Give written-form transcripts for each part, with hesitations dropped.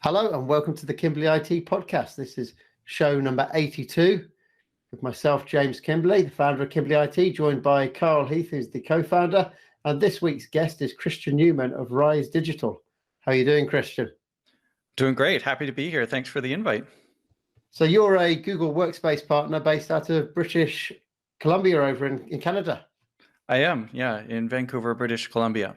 Hello and welcome to the Kimberley IT Podcast. This is show number 82 with myself, James Kimberley, the founder of Kimberley IT, joined by Carl Heath, who's the co-founder. And this week's guest is Christian Newman of Rise Digital. How are you doing, Christian? Doing great. Happy to be here. Thanks for the invite. So you're a Google Workspace partner based out of British Columbia over in Canada. I am, yeah, in Vancouver, British Columbia.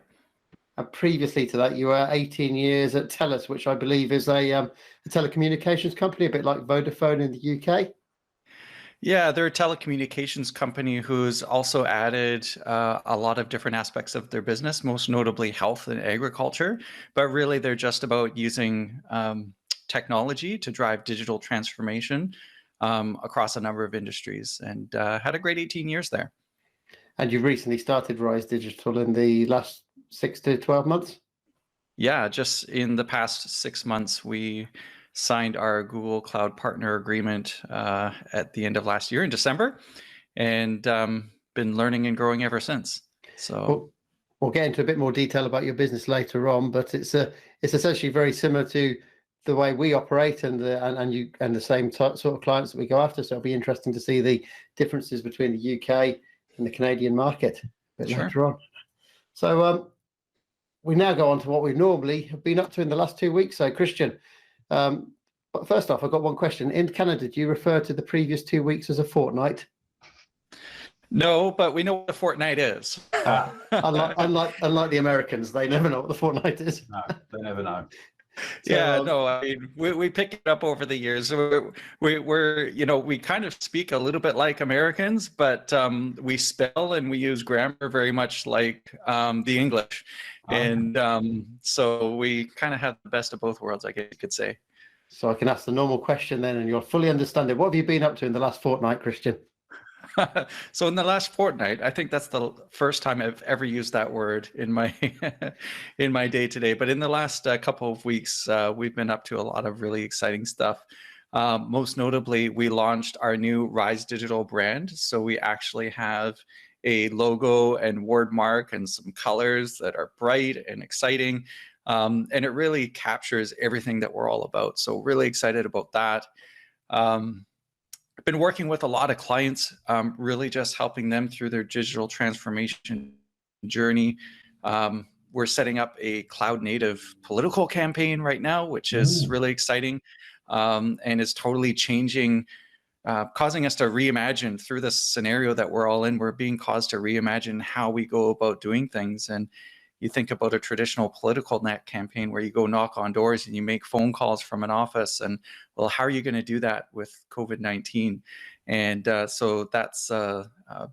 Previously to that, you were 18 years at Telus, which I believe is a telecommunications company, a bit like Vodafone in the UK. Yeah, they're a telecommunications company who's also added a lot of different aspects of their business, most notably health and agriculture. But really, they're just about using technology to drive digital transformation across a number of industries, and had a great 18 years there. And you recently started Rise Digital in the last 6 to 12 months? Yeah, just in the past 6 months, we signed our Google Cloud Partner Agreement at the end of last year in December, and been learning and growing ever since. So we'll get into a bit more detail about your business later on, but it's essentially very similar to the way we operate and the same sort of clients that we go after. So it'll be interesting to see the differences between the UK and the Canadian market a bit later on. So we now go on to what we normally have been up to in the last 2 weeks. So Christian, but first off, I've got one question. In Canada, do you refer to the previous 2 weeks as a fortnight? No, but we know what a fortnight is. Unlike the Americans, they never know what the fortnight is. No, they never know. So, I mean, we pick it up over the years. We're we kind of speak a little bit like Americans, but we spell and we use grammar very much like the English. And so we kind of have the best of both worlds, I guess you could say. So I can ask the normal question then, and you'll fully understand it. What have you been up to in the last fortnight, Christian? So in the last fortnight, I think that's the first time I've ever used that word in my in my day to day. But in the last couple of weeks, we've been up to a lot of really exciting stuff. Most notably, we launched our new Rise Digital brand. So we actually have a logo and word mark and some colors that are bright and exciting. And it really captures everything that we're all about. So really excited about that. I've been working with a lot of clients, really just helping them through their digital transformation journey. We're setting up a cloud native political campaign right now, which is really exciting, and is totally changing, causing us to reimagine through this scenario that we're all in. We're being caused to reimagine how we go about doing things. And you think about a traditional political net campaign where you go knock on doors and you make phone calls from an office, and well, how are you going to do that with COVID-19? And so that's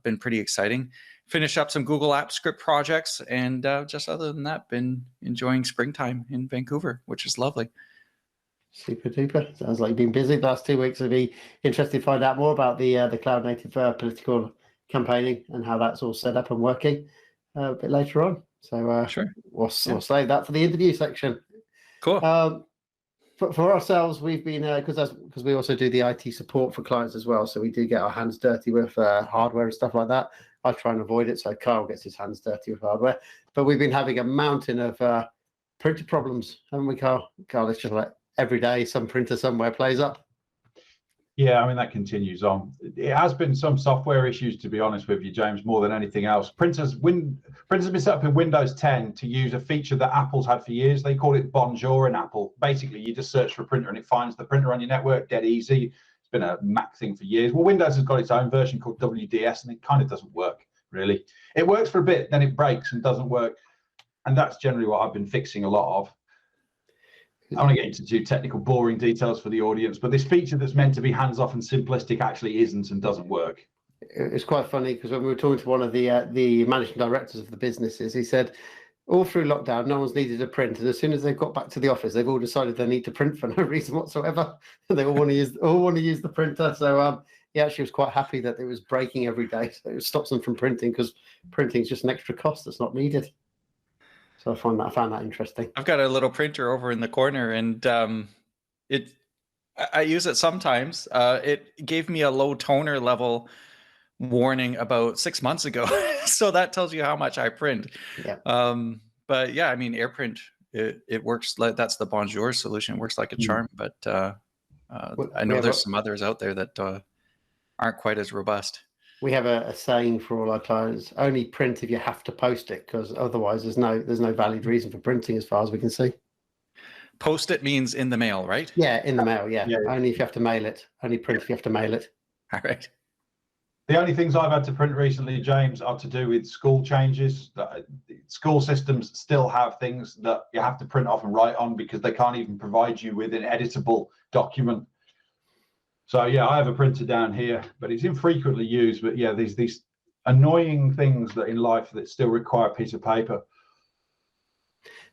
been pretty exciting. Finish up some Google Apps script projects, and just other than that, been enjoying springtime in Vancouver, which is lovely. Super duper. Sounds like you've been busy the last 2 weeks. I'd be interested to find out more about the cloud native political campaigning and how that's all set up and working a bit later on. So sure, we'll save that for the interview section. Cool. For ourselves, we've been because we also do the IT support for clients as well. So we do get our hands dirty with hardware and stuff like that. I try and avoid it, so Carl gets his hands dirty with hardware. But we've been having a mountain of printer problems, haven't we, Carl? Carl, it's just like every day some printer somewhere plays up. Yeah, I mean, that continues on. It has been some software issues, to be honest with you, James, more than anything else. Printers have been set up in Windows 10 to use a feature that Apple's had for years. They call it Bonjour in Apple. Basically, you just search for a printer and it finds the printer on your network, dead easy. It's been a Mac thing for years. Well, Windows has got its own version called WDS, and it kind of doesn't work, really. It works for a bit, then it breaks and doesn't work. And that's generally what I've been fixing a lot of. I don't want to get into too technical, boring details for the audience, but this feature that's meant to be hands-off and simplistic actually isn't and doesn't work. It's quite funny because when we were talking to one of the managing directors of the businesses, he said all through lockdown, no one's needed a print, and as soon as they've got back to the office, they've all decided they need to print for no reason whatsoever. They all want to use the printer. So he actually was quite happy that it was breaking every day, so it stops them from printing because printing is just an extra cost that's not needed. So I found that interesting. I've got a little printer over in the corner, and I use it sometimes. It gave me a low toner level warning about 6 months ago, so that tells you how much I print. Yeah. But yeah, I mean, AirPrint it works like that's the bonjour solution. It works like a charm, but I know there's some others out there that aren't quite as robust. We have a saying for all our clients: only print if you have to post it, because otherwise there's no valid reason for printing as far as we can see. Post it means in the mail, right? Yeah, in the mail. Yeah. Only if you have to mail it. Only print if you have to mail it. All right. The only things I've had to print recently, James, are to do with school changes. School systems still have things that you have to print off and write on because they can't even provide you with an editable document. So yeah, I have a printer down here, but it's infrequently used. But yeah, there's these annoying things that in life that still require a piece of paper.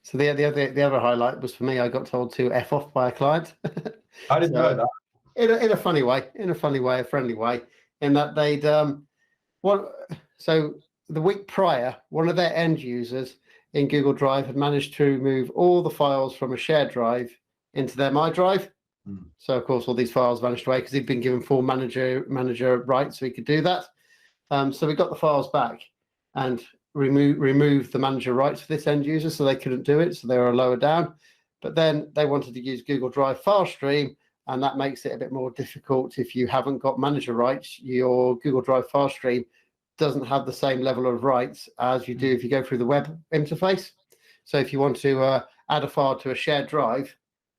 So the other highlight was for me. I got told to F off by a client. I didn't know that. In a funny way, a friendly way, in that they'd so the week prior, one of their end users in Google Drive had managed to move all the files from a shared drive into their My Drive. So of course all these files vanished away because he'd been given full manager rights, so he could do that. So we got the files back and removed the manager rights for this end user, so they couldn't do it, so they were lower down. But then they wanted to use Google Drive file stream, and that makes it a bit more difficult if you haven't got manager rights. Your Google Drive file stream doesn't have the same level of rights as you do if you go through the web interface. So if you want to add a file to a shared drive,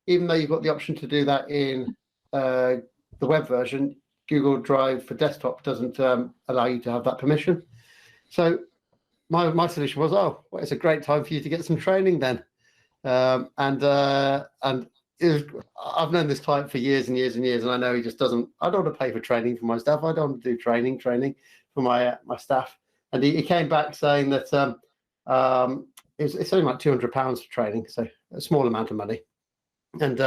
even though you've got the option to do that in the web version, Google Drive for desktop doesn't allow you to have that permission. So my solution was, well, it's a great time for you to get some training then. And I've known this client for years and years and years, and I know he just doesn't. I don't want to pay for training for my staff. I don't want to do training for my staff. And he came back saying that it's only like £200 for training, so a small amount of money, and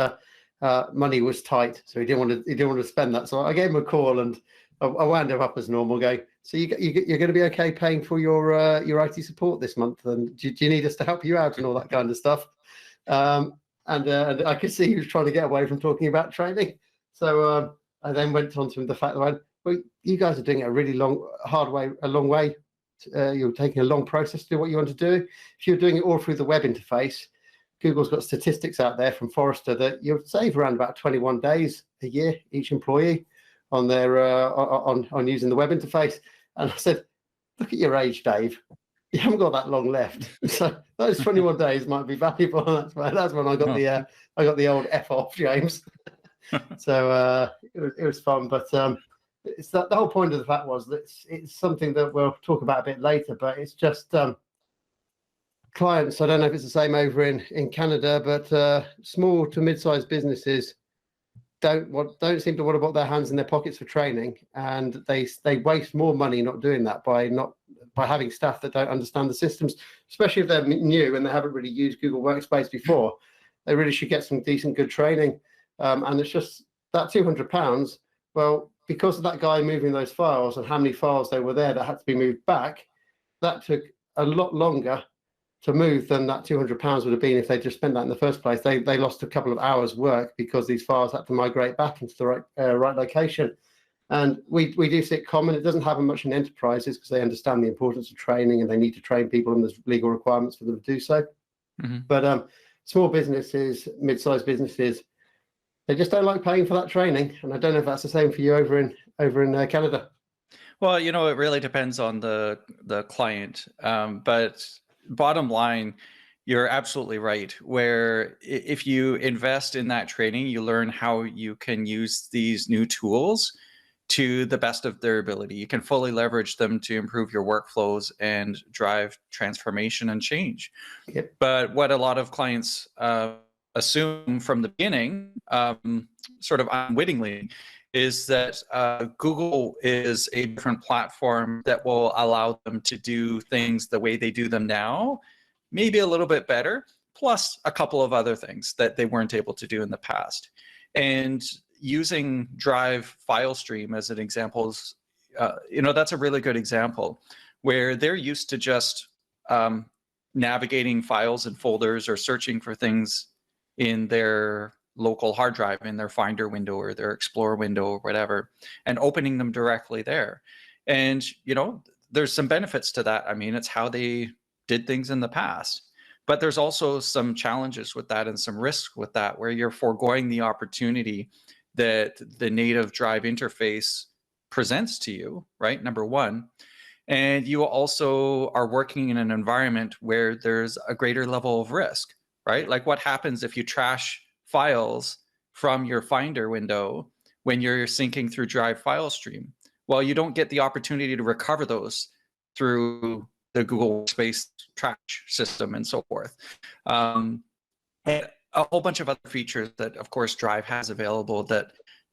money was tight, so he didn't want to spend that. So I gave him a call, and I wound him up as normal, going, so you're going to be okay paying for your IT support this month, and do you need us to help you out and all that kind of stuff? And I could see he was trying to get away from talking about training. So I then went on to the fact that, well, you guys are doing it a really long way. You're taking a long process to do what you want to do. If you're doing it all through the web interface, Google's got statistics out there from Forrester that you'll save around about 21 days a year, each employee, on their on using the web interface. And I said, look at your age, Dave. You haven't got that long left, so those 21 days might be valuable. That's when I got the old F off, James. So it was fun, but it's that the whole point of the fact was that it's something that we'll talk about a bit later. But it's just clients. I don't know if it's the same over in Canada, but small to mid-sized businesses don't seem to want to put their hands in their pockets for training, and they waste more money not doing that by having staff that don't understand the systems, especially if they're new and they haven't really used Google Workspace before. They really should get some decent, good training. And it's just that £200. Well, because of that guy moving those files and how many files they were there that had to be moved back, that took a lot longer to move than that £200 would have been if they just spent that in the first place. They lost a couple of hours work because these files had to migrate back into the right location. And we do see it common. It doesn't happen much in enterprises because they understand the importance of training and they need to train people, and there's legal requirements for them to do so. Mm-hmm. But small businesses, mid-sized businesses, they just don't like paying for that training. And I don't know if that's the same for you over in Canada. Well, it really depends on the client. But bottom line, you're absolutely right. Where if you invest in that training, you learn how you can use these new tools to the best of their ability. You can fully leverage them to improve your workflows and drive transformation and change. Yep. But what a lot of clients assume from the beginning, sort of unwittingly, is that Google is a different platform that will allow them to do things the way they do them now, maybe a little bit better, plus a couple of other things that they weren't able to do in the past. And using Drive file stream as an example is, that's a really good example where they're used to just navigating files and folders or searching for things in their local hard drive, in their Finder window or their Explorer window or whatever, and opening them directly there. And, there's some benefits to that. I mean, it's how they did things in the past. But there's also some challenges with that and some risks with that, where you're foregoing the opportunity that the native Drive interface presents to you, right? Number one. And you also are working in an environment where there's a greater level of risk, right? Like what happens if you trash files from your Finder window when you're syncing through Drive file stream? Well, you don't get the opportunity to recover those through the Google Workspace trash system and so forth. And a whole bunch of other features that, of course, Drive has available that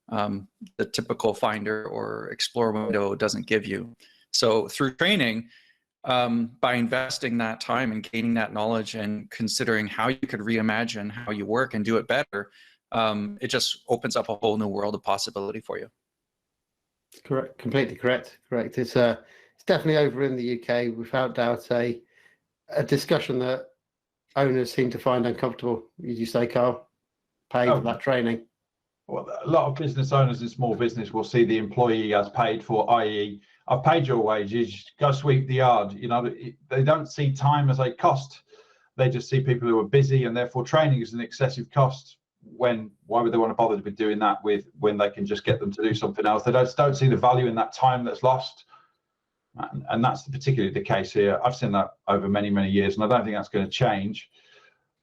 the typical Finder or Explorer window doesn't give you. So through training, by investing that time and gaining that knowledge and considering how you could reimagine how you work and do it better, it just opens up a whole new world of possibility for you. Correct, completely correct. It's definitely over in the UK, without doubt, a discussion that owners seem to find uncomfortable. As you say, Carl, pay for that training. Well, a lot of business owners in small business will see the employee as paid for, i.e., I've paid your wages, go sweep the yard. You know, they don't see time as a cost. They just see people who are busy, and therefore training is an excessive cost. Why would they want to bother with doing that when they can just get them to do something else? They don't see the value in that time that's lost. And that's particularly the case here. I've seen that over many, many years, and I don't think that's going to change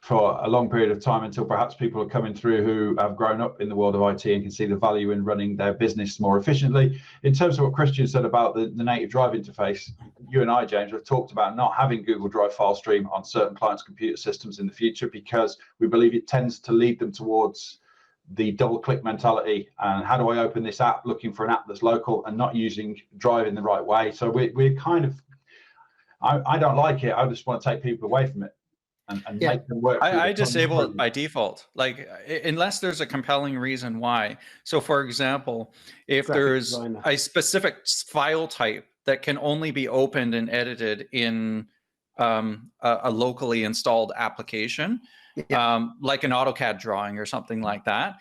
for a long period of time, until perhaps people are coming through who have grown up in the world of IT and can see the value in running their business more efficiently. In terms of what Christian said about the native Drive interface, you and I, James, have talked about not having Google Drive file stream on certain clients' computer systems in the future, because we believe it tends to lead them towards the double click mentality, and how do I open this app, looking for an app that's local and not using Drive in the right way. So we're kind of, I don't like it. I just want to take people away from it and make them work. I disable it by default, like unless there's a compelling reason why. So for example, if there's a specific file type that can only be opened and edited in a locally installed application, like an AutoCAD drawing or something like that,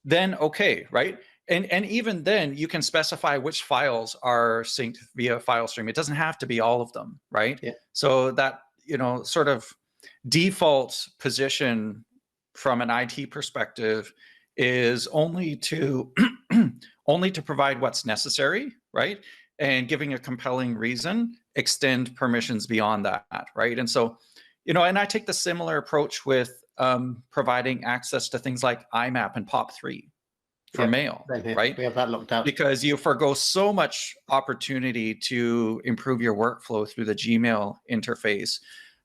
then okay, right? And even then, you can specify which files are synced via file stream. It doesn't have to be all of them, right? Yeah. So that, sort of default position from an IT perspective is only to provide what's necessary, right? And giving a compelling reason, extend permissions beyond that, right? And so, and I take the similar approach with providing access to things like IMAP and POP3 for mail, right? We have that locked out. Because you forgo so much opportunity to improve your workflow through the Gmail interface.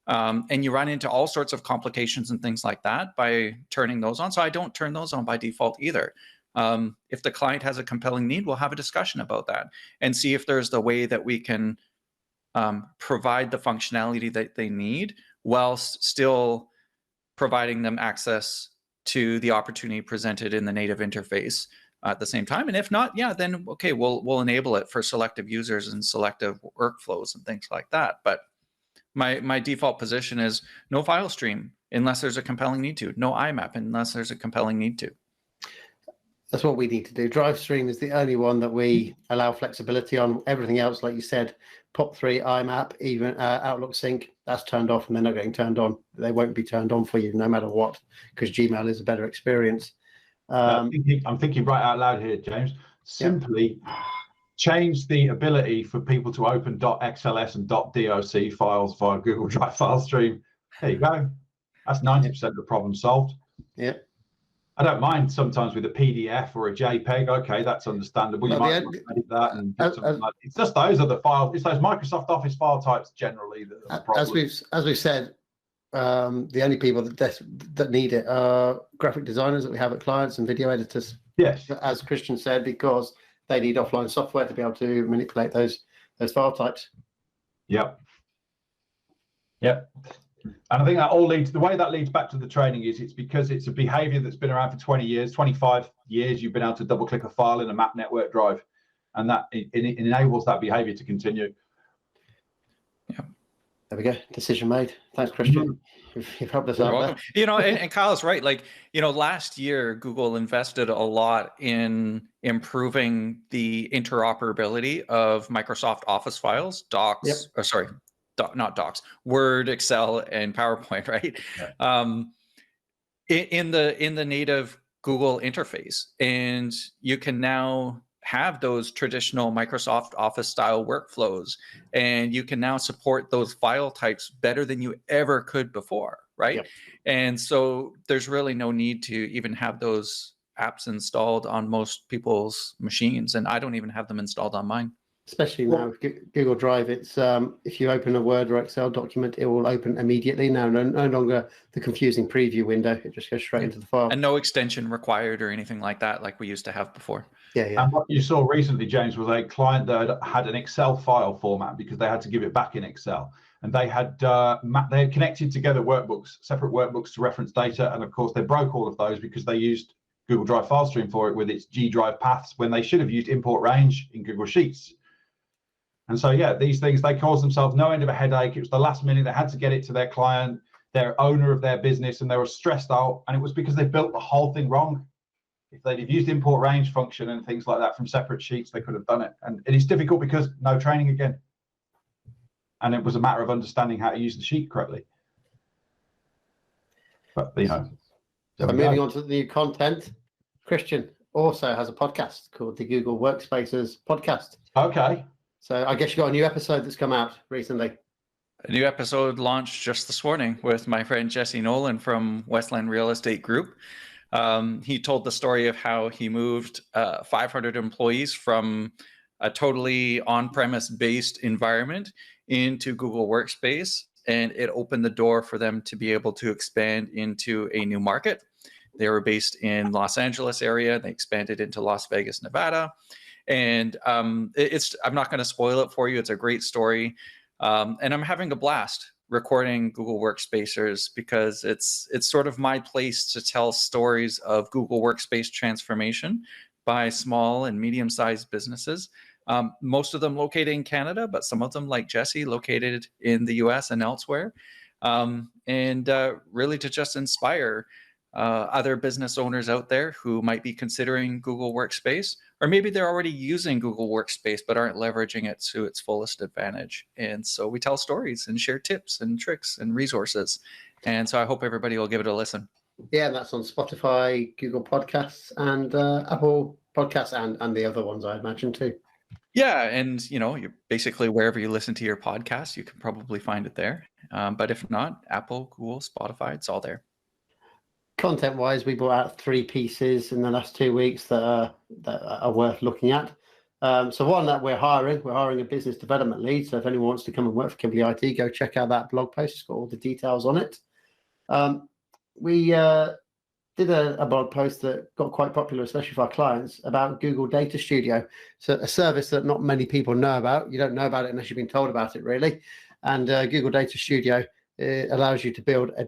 And you run into all sorts of complications and things like that by turning those on. So I don't turn those on by default either. If the client has a compelling need, we'll have a discussion about that and see if there's the way that we can provide the functionality that they need whilst still providing them access to the opportunity presented in the native interface at the same time. And if not, then okay, we'll enable it for selective users and selective workflows and things like that. But my default position is no file stream unless there's a compelling need to, no IMAP unless there's a compelling need to. That's what we need to do. Drive stream is the only one that we allow flexibility on. Everything else, like you said, POP3, IMAP, even Outlook Sync, that's turned off and they're not getting turned on. They won't be turned on for you no matter what, because Gmail is a better experience. I'm thinking right out loud here, James. Simply change the ability for people to open .xls and .doc files via Google Drive file stream. There you go. That's 90% of the problem solved. Yeah. I don't mind sometimes with a PDF or a JPEG. Okay, that's understandable. You might edit that and do something like that. It's just those other files. It's those Microsoft Office file types generally that are the problem. As we've said, the only people that need it are graphic designers that we have at clients and video editors. Yes. As Christian said, because they need offline software to be able to manipulate those file types. Yep. And I think that all leads, the way that leads back to the training is it's because it's a behavior that's been around for 20 years, 25 years. You've been able to double click a file in a map network drive, and that it enables that behavior to continue. Yeah. There we go. Decision made. Thanks, Christian. You've helped us out there. And Kyle's right. Like, last year, Google invested a lot in improving the interoperability of Microsoft Office files, docs, not docs, Word, Excel, and PowerPoint, right? Yeah. In the native Google interface, and you can now have those traditional Microsoft Office style workflows, and you can now support those file types better than you ever could before, right? Yep. And so there's really no need to even have those apps installed on most people's machines, and I don't even have them installed on mine. Especially now with Google Drive, it's if you open a Word or Excel document, it will open immediately now. No longer the confusing preview window. It just goes straight into the file. And no extension required or anything like that, like we used to have before. Yeah. And what you saw recently, James, was a client that had an Excel file format because they had to give it back in Excel. And they had connected together workbooks, separate workbooks to reference data. And of course, they broke all of those because they used Google Drive file stream for it with its G Drive paths when they should have used import range in Google Sheets. And so, yeah, these things, they caused themselves no end of a headache. It was the last minute. They had to get it to their client, their owner of their business, and they were stressed out. And it was because they built the whole thing wrong. If they'd have used import range function and things like that from separate sheets, they could have done it. And it is difficult because no training again. And it was a matter of understanding how to use the sheet correctly. But, you know. So moving on to the new content, Christian also has a podcast called the Google Workspaces Podcast. Okay. So I guess you got a new episode that's come out recently. A new episode launched just this morning with my friend Jesse Nolan from Westland Real Estate Group. He told the story of how he moved 500 employees from a totally on-premise based environment into Google Workspace, and it opened the door for them to be able to expand into a new market. They were based in Los Angeles area. They expanded into Las Vegas, Nevada. And I'm not going to spoil it for you. It's a great story. And I'm having a blast recording Google Workspacers because it's sort of my place to tell stories of Google Workspace transformation by small and medium-sized businesses. Most of them located in Canada, but some of them, like Jesse, located in the US and elsewhere. And really to just inspire other business owners out there who might be considering Google Workspace, or maybe they're already using Google Workspace but aren't leveraging it to its fullest advantage. And so we tell stories and share tips and tricks and resources. And so I hope everybody will give it a listen. Yeah, that's on Spotify, Google Podcasts, and Apple Podcasts, and the other ones, I imagine, too. Yeah, and you're basically wherever you listen to your podcast, you can probably find it there. But if not, Apple, Google, Spotify, it's all there. Content-wise, we brought out 3 pieces in the last 2 weeks that are worth looking at. So one, that we're hiring a business development lead. So if anyone wants to come and work for Kimberly IT, go check out that blog post. It's got all the details on it. We did a blog post that got quite popular, especially for our clients, about Google Data Studio. So a service that not many people know about. You don't know about it unless you've been told about it, really. And Google Data Studio allows you to build a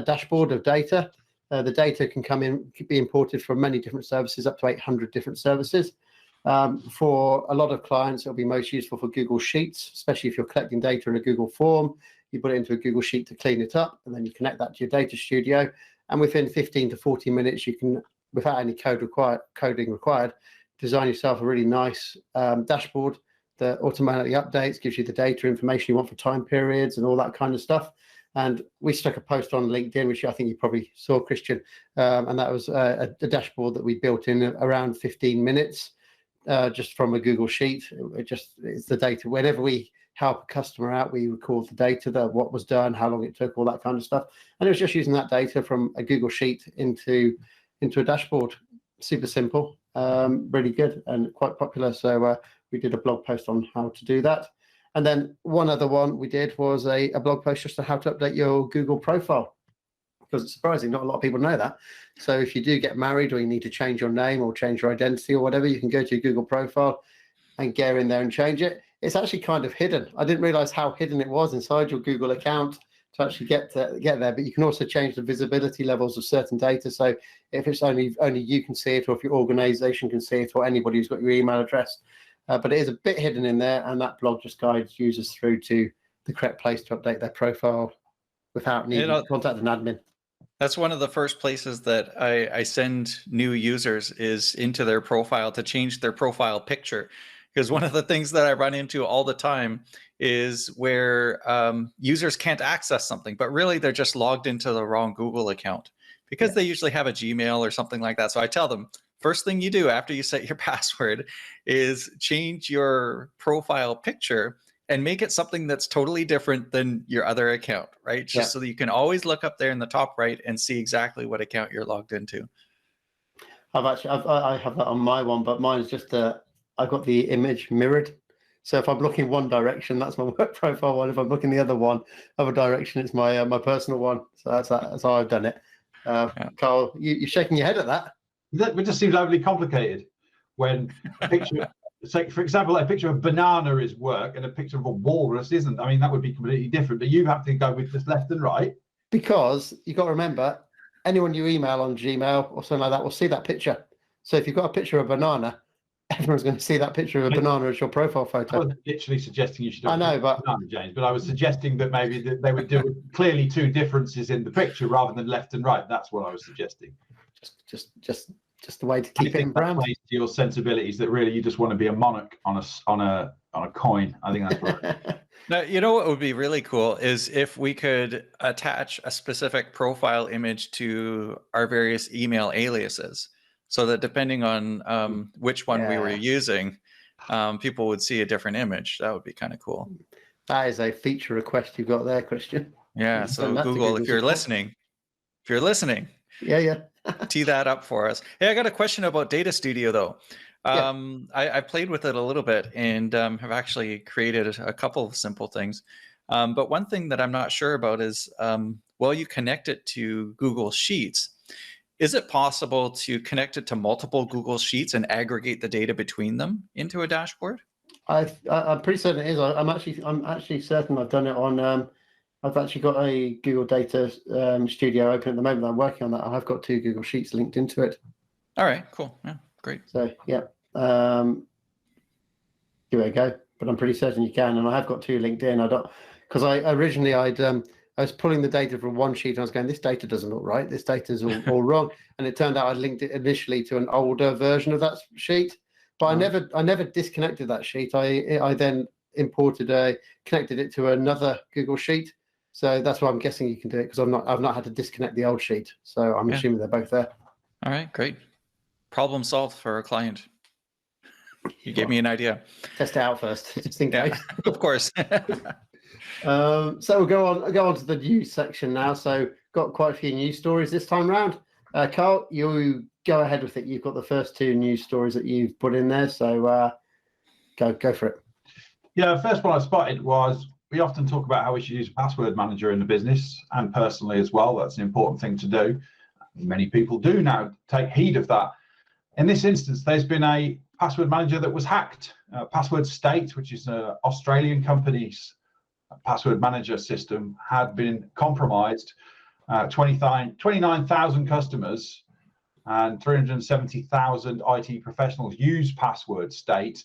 dashboard of data. The data can be imported from many different services, up to 800 different services. For a lot of clients, it'll be most useful for Google Sheets, especially if you're collecting data in a Google form. You put it into a Google Sheet to clean it up, and then you connect that to your Data Studio. And within 15 to 40 minutes, you can, without any coding required, design yourself a really nice dashboard that automatically updates, gives you the data information you want for time periods and all that kind of stuff. And we stuck a post on LinkedIn, which I think you probably saw, Christian, and that was a dashboard that we built in around 15 minutes, just from a Google Sheet. It's the data. Whenever we help a customer out, we record the data, what was done, how long it took, all that kind of stuff. And it was just using that data from a Google Sheet into a dashboard. Super simple, really good, and quite popular. So we did a blog post on how to do that. And then one other one we did was a blog post just on how to update your Google profile, because it's surprising not a lot of people know that. So if you do get married, or you need to change your name or change your identity or whatever, you can go to your Google profile and get in there and change it. It's actually kind of hidden. I didn't realize how hidden it was inside your Google account to actually get there. But you can also change the visibility levels of certain data. So if it's only you can see it, or if your organization can see it, or anybody who's got your email address. But it is a bit hidden in there, and that blog just guides users through to the correct place to update their profile without needing to contact an admin. That's one of the first places that I send new users is into their profile to change their profile picture, Because one of the things that I run into all the time is where users can't access something, but really they're just logged into the wrong Google account because they usually have a Gmail or something like that. So I tell them, first thing you do after you set your password is change your profile picture and make it something that's totally different than your other account, right? Just so that you can always look up there in the top right and see exactly what account you're logged into. I have that on my one, but mine's just I've got the image mirrored. So if I'm looking one direction, that's my work profile one. If I'm looking the other direction, it's my my personal one. So that's how I've done it. Carl, you're shaking your head at that. It just seems overly complicated when a picture, say, for example, a picture of a banana is work and a picture of a walrus isn't. I mean, that would be completely different, but you have to go with just left and right. Because you've got to remember, anyone you email on Gmail or something like that will see that picture. So if you've got a picture of a banana, everyone's going to see that picture of a banana as your profile photo. I was literally suggesting you should do but banana, James, but I was suggesting that maybe they would do clearly two differences in the picture rather than left and right. That's what I was suggesting. Just the way to keep it in brand. To your sensibilities that really you just want to be a monarch on a coin. I think that's right. Now, you know what would be really cool is if we could attach a specific profile image to our various email aliases, so that depending on which one we were using, people would see a different image. That would be kind of cool. That is a feature request you've got there, Christian. Yeah. So Google, if you're listening, yeah. Tee that up for us. Hey, I got a question about Data Studio though. I played with it a little bit and have actually created a couple of simple things. But one thing that I'm not sure about is, well, you connect it to Google Sheets. Is it possible to connect it to multiple Google Sheets and aggregate the data between them into a dashboard? I'm pretty certain it is. I'm actually certain I've done it on. I've actually got a Google Data Studio open at the moment. I'm working on that. I've got 2 Google Sheets linked into it. All right, cool. Yeah, great. So yeah, give it a go. But I'm pretty certain you can, and I have got 2 linked in. I don't, because originally I was pulling the data from one sheet and I was going, this data doesn't look right. This data is all wrong. And it turned out I linked it initially to an older version of that sheet, but I never disconnected that sheet. I then connected it to another Google Sheet. So that's why I'm guessing you can do it, because I've not had to disconnect the old sheet. So I'm assuming they're both there. All right, great. Problem solved for our client. You gave me an idea. Test it out first, just in case. Of course. So we'll go on to the news section now. So got quite a few news stories this time round. Carl, you go ahead with it. You've got the first 2 news stories that you've put in there. So go for it. Yeah, the first one I spotted was, we often talk about how we should use a password manager in the business and personally as well. That's an important thing to do. Many people do now take heed of that. In this instance, there's been a password manager that was hacked. Password State, which is an Australian company's password manager system, had been compromised. 29,000 customers and 370,000 IT professionals use Password State,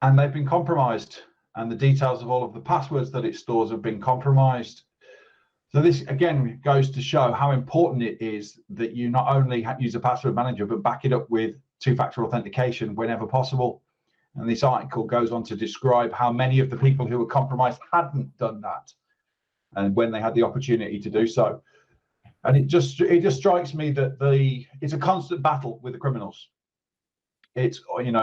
and they've been compromised, and the details of all of the passwords that it stores have been compromised. So this again goes to show how important it is that you not only use a password manager, but back it up with 2-factor authentication whenever possible. And this article goes on to describe how many of the people who were compromised hadn't done that, and when they had the opportunity to do so. And it just strikes me that it's a constant battle with the criminals. It's,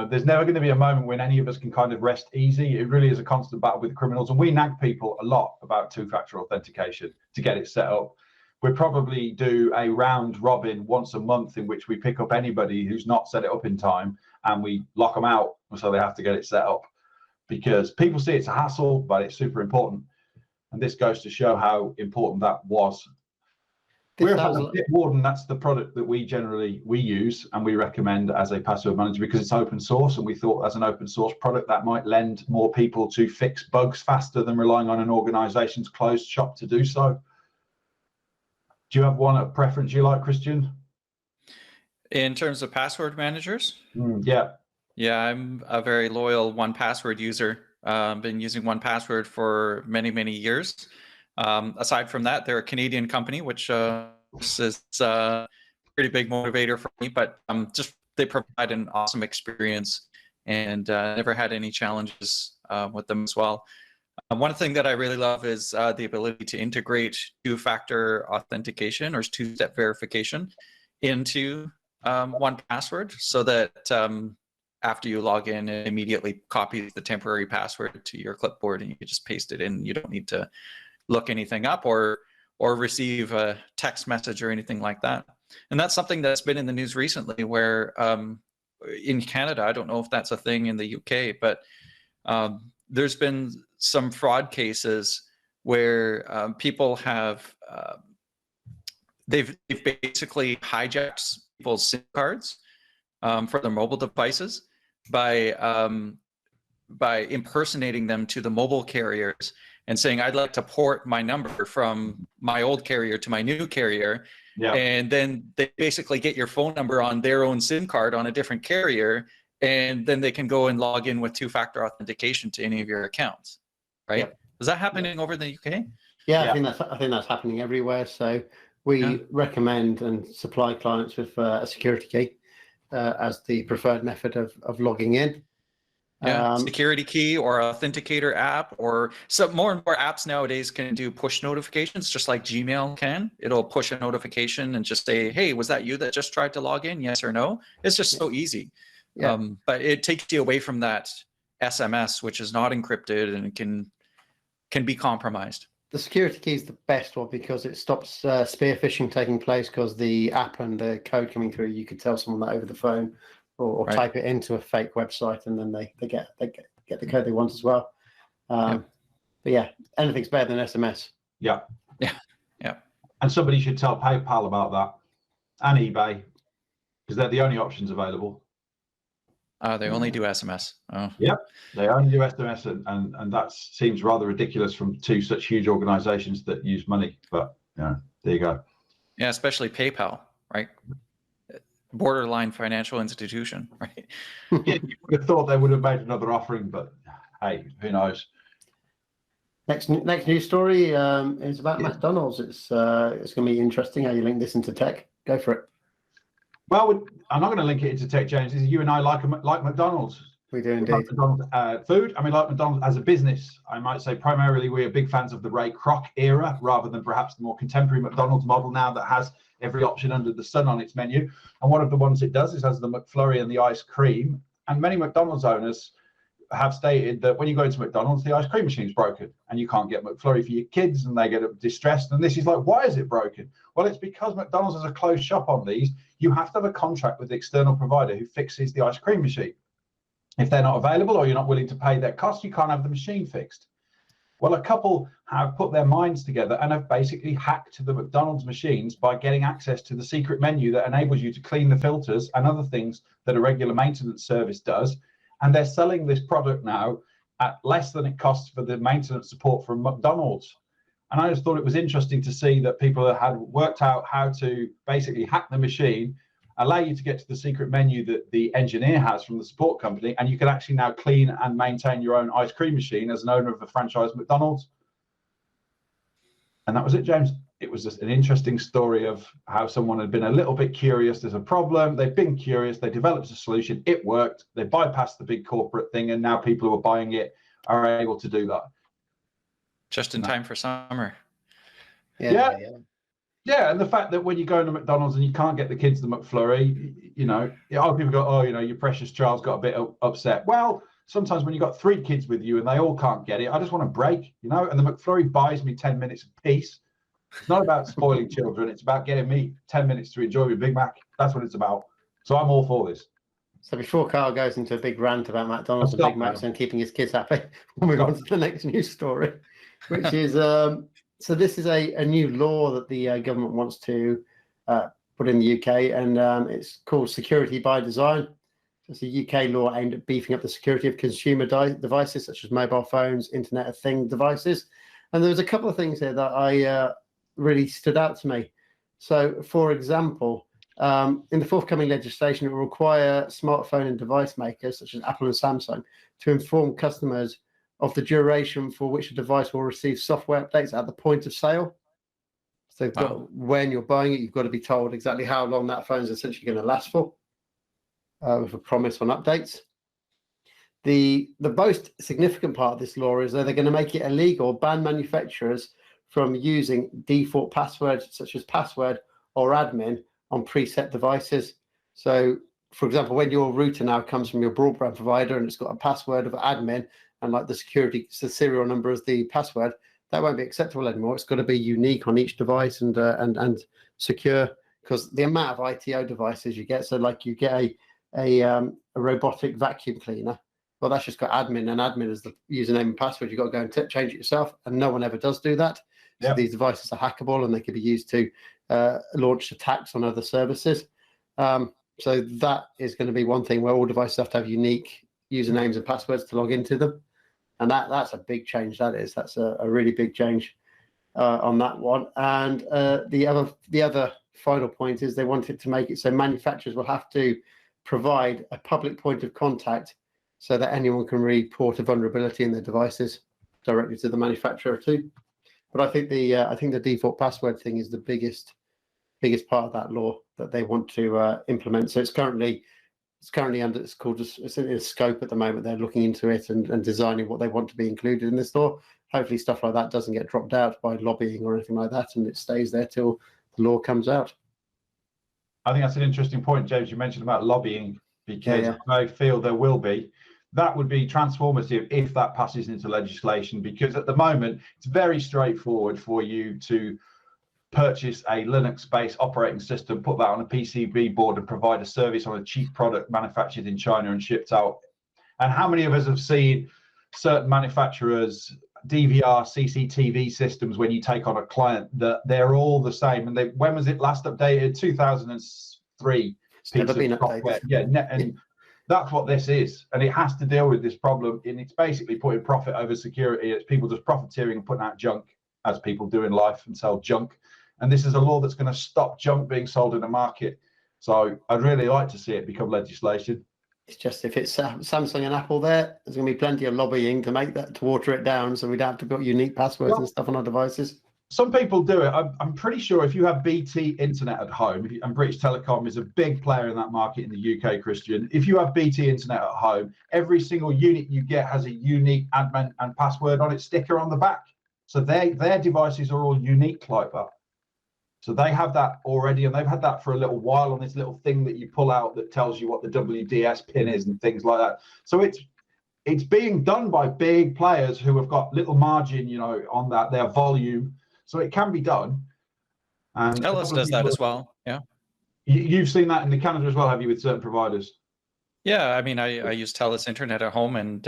there's never going to be a moment when any of us can kind of rest easy. It really is a constant battle with the criminals, and we nag people a lot about 2-factor authentication to get it set up. We probably do a round robin once a month in which we pick up anybody who's not set it up in time and we lock them out, so they have to get it set up, because people see it's a hassle, but it's super important. And this goes to show how important that was. We're Bitwarden, that's the product that we use and we recommend as a password manager because it's open source, and we thought as an open source product that might lend more people to fix bugs faster than relying on an organization's closed shop to do so. Do you have a preference you like, Christian? In terms of password managers? Yeah, I'm a very loyal 1Password user. Been using 1Password for many, many years. Aside from that, they're a Canadian company, which is a pretty big motivator for me, but just they provide an awesome experience and never had any challenges with them as well. One thing that I really love is the ability to integrate two-factor authentication or two-step verification into 1Password, so that after you log in, it immediately copies the temporary password to your clipboard, and you can just paste it in. You don't need to look anything up or receive a text message or anything like that. And that's something that's been in the news recently, where in Canada, I don't know if that's a thing in the UK, but there's been some fraud cases where people have they've basically hijacked people's SIM cards for their mobile devices by impersonating them to the mobile carriers and saying, I'd like to port my number from my old carrier to my new carrier. Yeah. And then they basically get your phone number on their own SIM card on a different carrier, and then they can go and log in with two-factor authentication to any of your accounts, right? Yep. Is that happening over in the UK? Yeah, I think that's happening everywhere. So we recommend and supply clients with a security key as the preferred method of logging in. Security key or authenticator app, or so more and more apps nowadays can do push notifications, just like Gmail can. It'll push a notification and just say, hey, was that you that just tried to log in? Yes or no? It's just so easy. Yeah. But it takes you away from that SMS, which is not encrypted and can be compromised. The security key is the best one because it stops spear phishing taking place, because the app and the code coming through, you could tell someone that over the phone, or type it into a fake website, and then they get the code they want as well. But yeah, anything's better than SMS. Yeah. Yeah. And somebody should tell PayPal about that, and eBay, because they're the only options available. They only do SMS. Oh. Yep, they only do SMS, and that seems rather ridiculous from two such huge organizations that use money. But yeah, there you go. Yeah, especially PayPal, right? Borderline financial institution, right? Yeah, you would have thought they would have made another offering, but hey, who knows? Next news story is about McDonald's. It's going to be interesting how you link this into tech. Go for it. Well, I'm not going to link it into tech, James. You and I like McDonald's. We do indeed. Like McDonald's food. I mean, like McDonald's as a business, I might say primarily we are big fans of the Ray Kroc era, rather than perhaps the more contemporary McDonald's model now that has every option under the sun on its menu. And one of the ones it does is has the McFlurry and the ice cream. And many McDonald's owners have stated that when you go into McDonald's, the ice cream machine's broken and you can't get McFlurry for your kids, and they get distressed. And this is like, why is it broken? Well, it's because McDonald's has a closed shop on these. You have to have a contract with the external provider who fixes the ice cream machine. If they're not available or you're not willing to pay their cost, you can't have the machine fixed. Well, a couple have put their minds together and have basically hacked the McDonald's machines by getting access to the secret menu that enables you to clean the filters and other things that a regular maintenance service does. And they're selling this product now at less than it costs for the maintenance support from McDonald's. And I just thought it was interesting to see that people had worked out how to basically hack the machine, allow you to get to the secret menu that the engineer has from the support company, and you can actually now clean and maintain your own ice cream machine as an owner of a franchise McDonald's. And that was it, James. It was just an interesting story of how someone had been a little bit curious. There's a problem. They've been curious. They developed a solution. It worked. They bypassed the big corporate thing, and now people who are buying it are able to do that. Just in time for summer. Yeah, and the fact that when you go into McDonald's and you can't get the kids the McFlurry, you know, people go, oh, you know, your precious child's got a bit upset. Well, sometimes when you've got 3 kids with you and they all can't get it, I just want a break, you know, and the McFlurry buys me 10 minutes of peace. It's not about spoiling children. It's about getting me 10 minutes to enjoy my Big Mac. That's what it's about. So I'm all for this. So before Carl goes into a big rant about McDonald's and Big Macs and keeping his kids happy, we'll move on to the next news story, which is, so this is a new law that the government wants to put in the UK, and it's called Security by Design. It's a UK law aimed at beefing up the security of consumer devices, such as mobile phones, Internet of Things devices. And there was a couple of things here that I really stood out to me. So, for example, in the forthcoming legislation, it will require smartphone and device makers, such as Apple and Samsung, to inform customers of the duration for which a device will receive software updates at the point of sale. So when you're buying it, you've got to be told exactly how long that phone is essentially going to last for, with a promise on updates. The most significant part of this law is that they're going to make it illegal, ban manufacturers from using default passwords such as password or admin on preset devices. So, for example, when your router now comes from your broadband provider and it's got a password of admin and like the serial number as the password, that won't be acceptable anymore. It's got to be unique on each device and secure, because the amount of ITO devices you get. So, like you get a robotic vacuum cleaner. Well, that's just got admin, and admin is the username and password. You've got to go and change it yourself, and no one ever does do that. So these devices are hackable, and they could be used to launch attacks on other services. So that is going to be one thing where all devices have to have unique usernames and passwords to log into them, and that's a big change. That's a really big change on that one. And the other final point is they wanted to make it so manufacturers will have to provide a public point of contact so that anyone can report a vulnerability in their devices directly to the manufacturer too. But I think the default password thing is the biggest part of that law that they want to implement. So it's currently under it's in scope at the moment. They're looking into it and designing what they want to be included in this law. Hopefully stuff like that doesn't get dropped out by lobbying or anything like that, and it stays there till the law comes out. I think that's an interesting point, James. You mentioned about lobbying, because I feel there will be. That would be transformative if that passes into legislation, because at the moment it's very straightforward for you to purchase a Linux-based operating system, put that on a PCB board and provide a service on a cheap product manufactured in China and shipped out. And how many of us have seen certain manufacturers DVR CCTV systems when you take on a client that they're all the same? And when was it last updated? 2003. It's never been updated. And that's what this is, and it has to deal with this problem. And it's basically putting profit over security. It's people just profiteering and putting out junk, as people do in life, and sell junk. And this is a law that's going to stop junk being sold in the market. So I'd really like to see it become legislation. It's just, if it's Samsung and Apple there's going to be plenty of lobbying to make that, to water it down, so we don't have to put unique passwords and stuff on our devices. Some people do it. I'm pretty sure if you have BT internet at home, and British Telecom is a big player in that market in the UK, Christian. If you have BT internet at home, every single unit you get has a unique admin and password on its sticker on the back. So their devices are all unique like that. So they have that already, and they've had that for a little while on this little thing that you pull out that tells you what the WDS pin is and things like that. So it's being done by big players who have got little margin, on that, their volume. So it can be done. And Telus does that as well. Yeah. You've seen that in Canada as well, have you, with certain providers? Yeah, I mean, I use Telus internet at home, and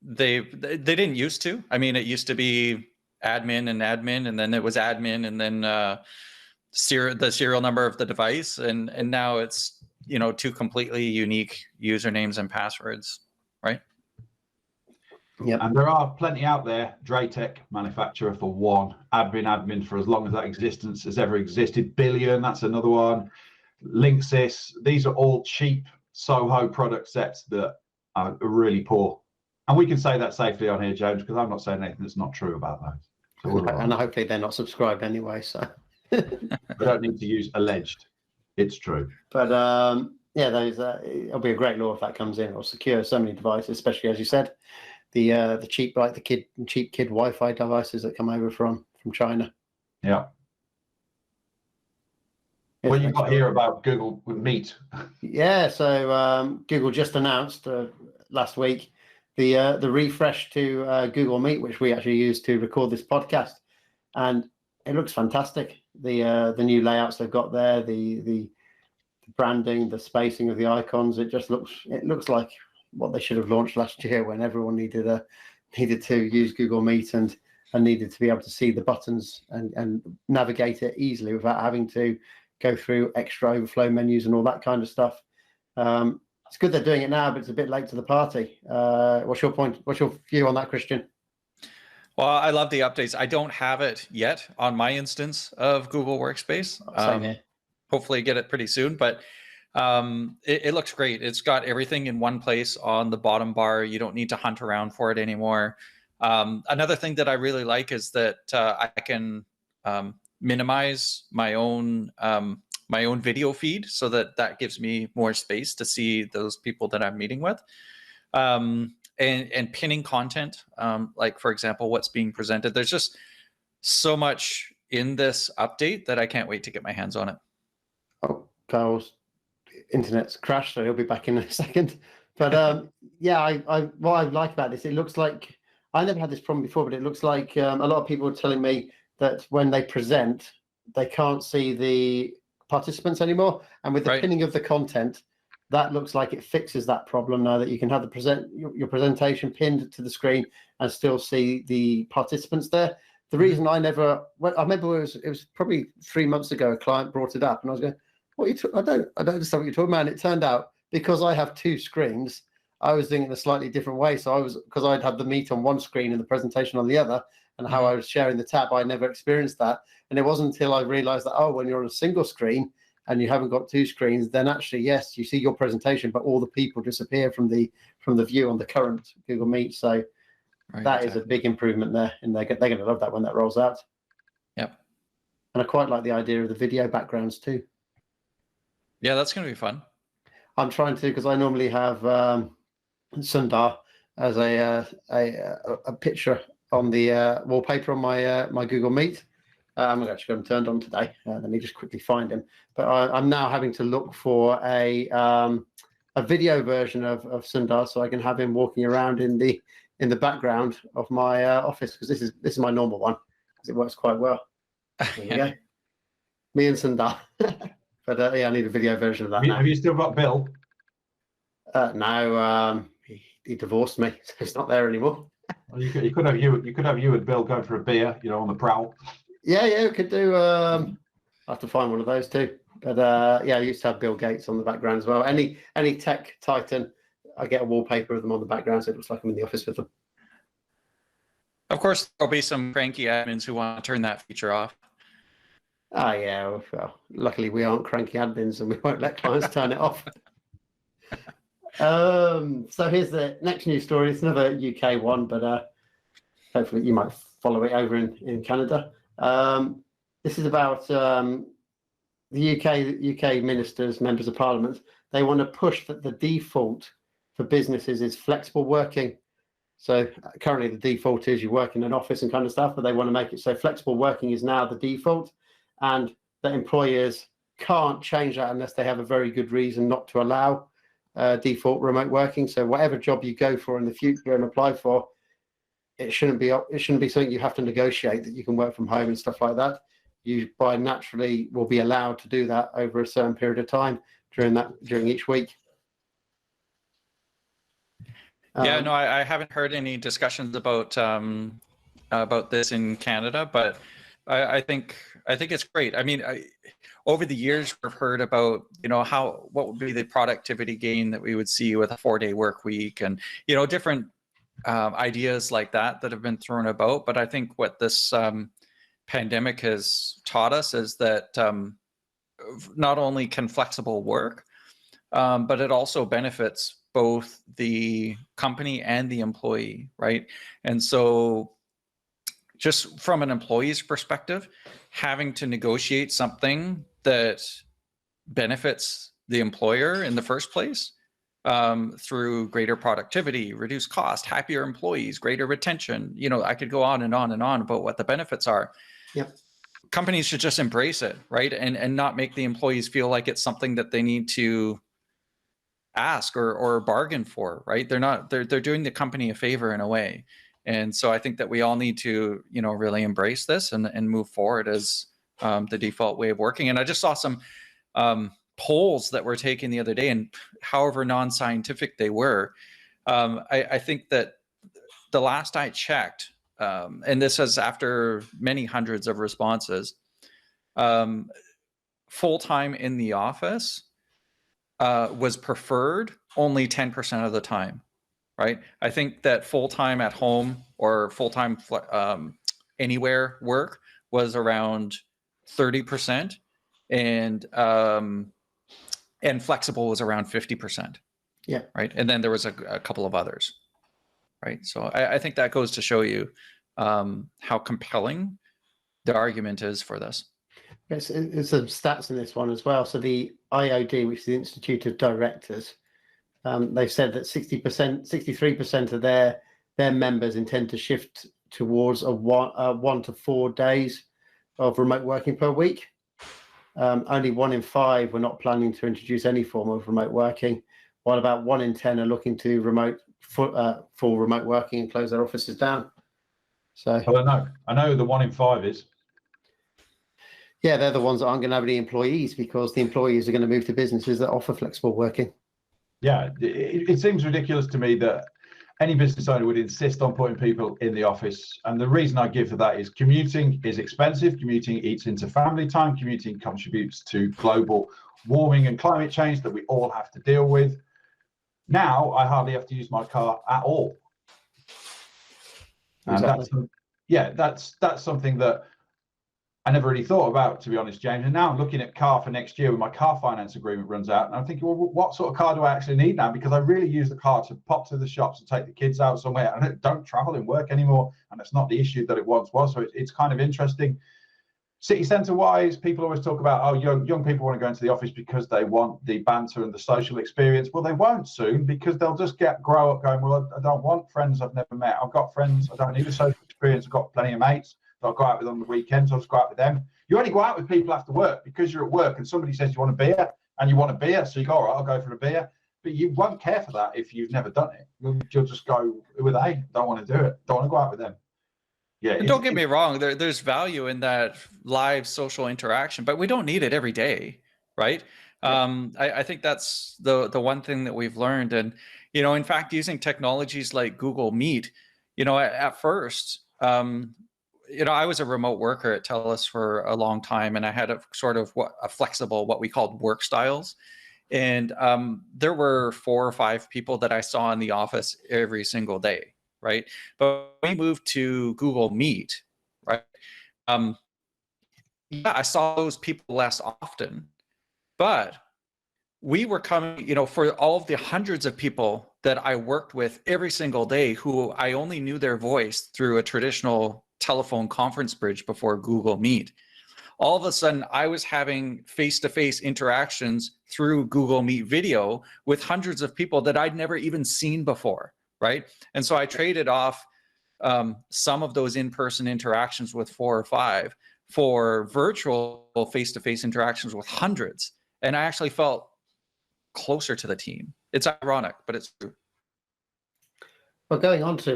they didn't used to. I mean, it used to be admin, and then it was admin, and then the serial number of the device, and now it's two completely unique usernames and passwords, right? Yeah, and there are plenty out there. Dratec manufacturer for one, admin for as long as that existence has ever existed. Billion, that's another one. Linksys, these are all cheap Soho product sets that are really poor. And we can say that safely on here, James, because I'm not saying anything that's not true about those. So and hopefully they're not subscribed anyway, so we don't need to use alleged. It's true. But it'll be a great law if that comes in. It'll secure so many devices, especially as you said, the cheap, like the cheap kid Wi-Fi devices that come over from China. Yeah. What you got here about Google Meet? Yeah, so Google just announced last week the refresh to Google Meet, which we actually use to record this podcast, and it looks fantastic. The new layouts they've got there, the branding, the spacing of the icons, it looks like what they should have launched last year, when everyone needed to use Google Meet and needed to be able to see the buttons and navigate it easily without having to go through extra overflow menus and all that kind of stuff. It's good they're doing it now, but it's a bit late to the party. What's your point? What's your view on that, Christian? Well, I love the updates. I don't have it yet on my instance of Google Workspace. Same here. Hopefully get it pretty soon, but it looks great. It's got everything in one place on the bottom bar. You don't need to hunt around for it anymore. Another thing that I really like is that I can minimize my own video feed, so that gives me more space to see those people that I'm meeting with. and pinning content, like for example, what's being presented. There's just so much in this update that I can't wait to get my hands on it. Oh, Carl's internet's crashed, so he'll be back in a second. But yeah, what I like about this, it looks like, I never had this problem before, but it looks like a lot of people are telling me that when they present, they can't see the participants anymore. And with the pinning of the content, that looks like it fixes that problem now, that you can have your presentation pinned to the screen and still see the participants there. The reason I remember it was probably 3 months ago, a client brought it up and I was going, I don't understand what you're talking about. And it turned out, because I have two screens, I was doing it in a slightly different way. So because I'd had the meet on one screen and the presentation on the other, and how I was sharing the tab, I never experienced that. And it wasn't until I realized that, when you're on a single screen and you haven't got two screens, then actually, yes, you see your presentation, but all the people disappear from the view on the current Google Meet. So that is a big improvement there, and they're going to love that when that rolls out. Yep. And I quite like the idea of the video backgrounds too. Yeah, that's going to be fun. I'm trying to, because I normally have Sundar as a picture on the wallpaper on my Google Meet. I'm actually got him turned on today. Let me just quickly find him. But I'm now having to look for a video version of Sundar, so I can have him walking around in the background of my office, because this is my normal one, because it works quite well. There you go. Me and Sundar. But yeah, I need a video version of that now. Have you still got Bill? No, he divorced me, so he's not there anymore. Well, you could have you and Bill going for a beer, on the prowl. Yeah, we could do. I have to find one of those too. But yeah, I used to have Bill Gates on the background as well. Any tech titan, I get a wallpaper of them on the background, so it looks like I'm in the office with them. Of course, there'll be some cranky admins who want to turn that feature off. Yeah. Well, luckily we aren't cranky admins, and we won't let clients turn it off. So here's the next news story. It's another UK one, but hopefully you might follow it over in Canada. This is about the UK ministers, members of parliament. They want to push that the default for businesses is flexible working. So currently the default is you work in an office and kind of stuff, but they want to make it so flexible working is now the default, and that employers can't change that unless they have a very good reason not to allow default remote working. So whatever job you go for in the future and apply for, it shouldn't be something you have to negotiate, that you can work from home and stuff like that. You by naturally will be allowed to do that over a certain period of time during each week. Yeah, no, I haven't heard any discussions about this in Canada, but I think it's great. I mean, over the years we've heard about what would be the productivity gain that we would see with a 4-day work week, and different ideas like that have been thrown about. But I think what this pandemic has taught us is that not only can flexible work, but it also benefits both the company and the employee, right? And so just from an employee's perspective, having to negotiate something that benefits the employer in the first place through greater productivity, reduced cost, happier employees, greater retention. I could go on and on and on about what the benefits are. Yep. Companies should just embrace it, right? And not make the employees feel like it's something that they need to ask or bargain for, right? They're doing the company a favor in a way. And so I think that we all need to, really embrace this and move forward as the default way of working. And I just saw some polls that were taken the other day, and however non-scientific they were, I think that the last I checked, and this is after many hundreds of responses, full-time in the office was preferred only 10% of the time, right? I think that full-time at home or full-time anywhere work was around 30%, and flexible was around 50%. Yeah. Right. And then there was a couple of others. Right. So I think that goes to show you how compelling the argument is for this. Yes, there's some stats in this one as well. So the IOD, which is the Institute of Directors, they've said that 63% of their members intend to shift towards a 1 to 4 days of remote working per week. Only 1 in 5 were not planning to introduce any form of remote working, while about 1 in 10 are looking to full remote working and close their offices down. So, well, I know the 1 in 5 is. Yeah, they're the ones that aren't going to have any employees, because the employees are going to move to businesses that offer flexible working. Yeah, it seems ridiculous to me that any business owner would insist on putting people in the office. And the reason I give for that is commuting is expensive. Commuting eats into family time. Commuting contributes to global warming and climate change that we all have to deal with. Now, I hardly have to use my car at all. And Exactly. that's something that I never really thought about, to be honest, James. And now I'm looking at car for next year when my car finance agreement runs out. And I'm thinking, well, what sort of car do I actually need now? Because I really use the car to pop to the shops and take the kids out somewhere. I don't travel and work anymore. And it's not the issue that it once was. So it's kind of interesting. City centre wise, people always talk about, oh, young people want to go into the office because they want the banter and the social experience. Well, they won't soon, because they'll just grow up going, well, I don't want friends I've never met. I've got friends. I don't need a social experience. I've got plenty of mates. I'll go out with on the weekends. I'll just go out with them. You only go out with people after work because you're at work and somebody says you want a beer and you want a beer. So you go, all right, I'll go for a beer. But you won't care for that if you've never done it. You'll just go with don't want to do it. Don't want to go out with them. Yeah. Don't get me wrong. There's value in that live social interaction, but we don't need it every day, right? Yeah. I think that's the one thing that we've learned. And, in fact, using technologies like Google Meet, at first, I was a remote worker at Telus for a long time, and I had a sort of a flexible, what we called work styles. And there were 4 or 5 people that I saw in the office every single day, right? But we moved to Google Meet, right? I saw those people less often, but we were coming, for all of the hundreds of people that I worked with every single day who I only knew their voice through a traditional telephone conference bridge before Google Meet. All of a sudden, I was having face-to-face interactions through Google Meet video with hundreds of people that I'd never even seen before, right? And so I traded off some of those in-person interactions with 4 or 5 for virtual face-to-face interactions with hundreds. And I actually felt closer to the team. It's ironic, but it's true. Well, going on to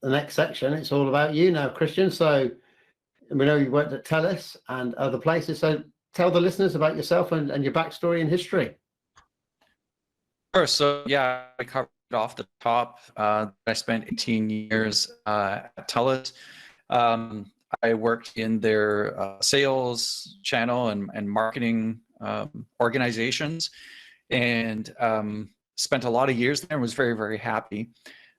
the next section, it's all about you now, Christian. So we know you worked at Telus and other places. So tell the listeners about yourself and your backstory and history. Sure. So yeah, I covered it off the top. I spent 18 years at Telus. I worked in their sales channel and marketing organizations, and spent a lot of years there and was very, very happy.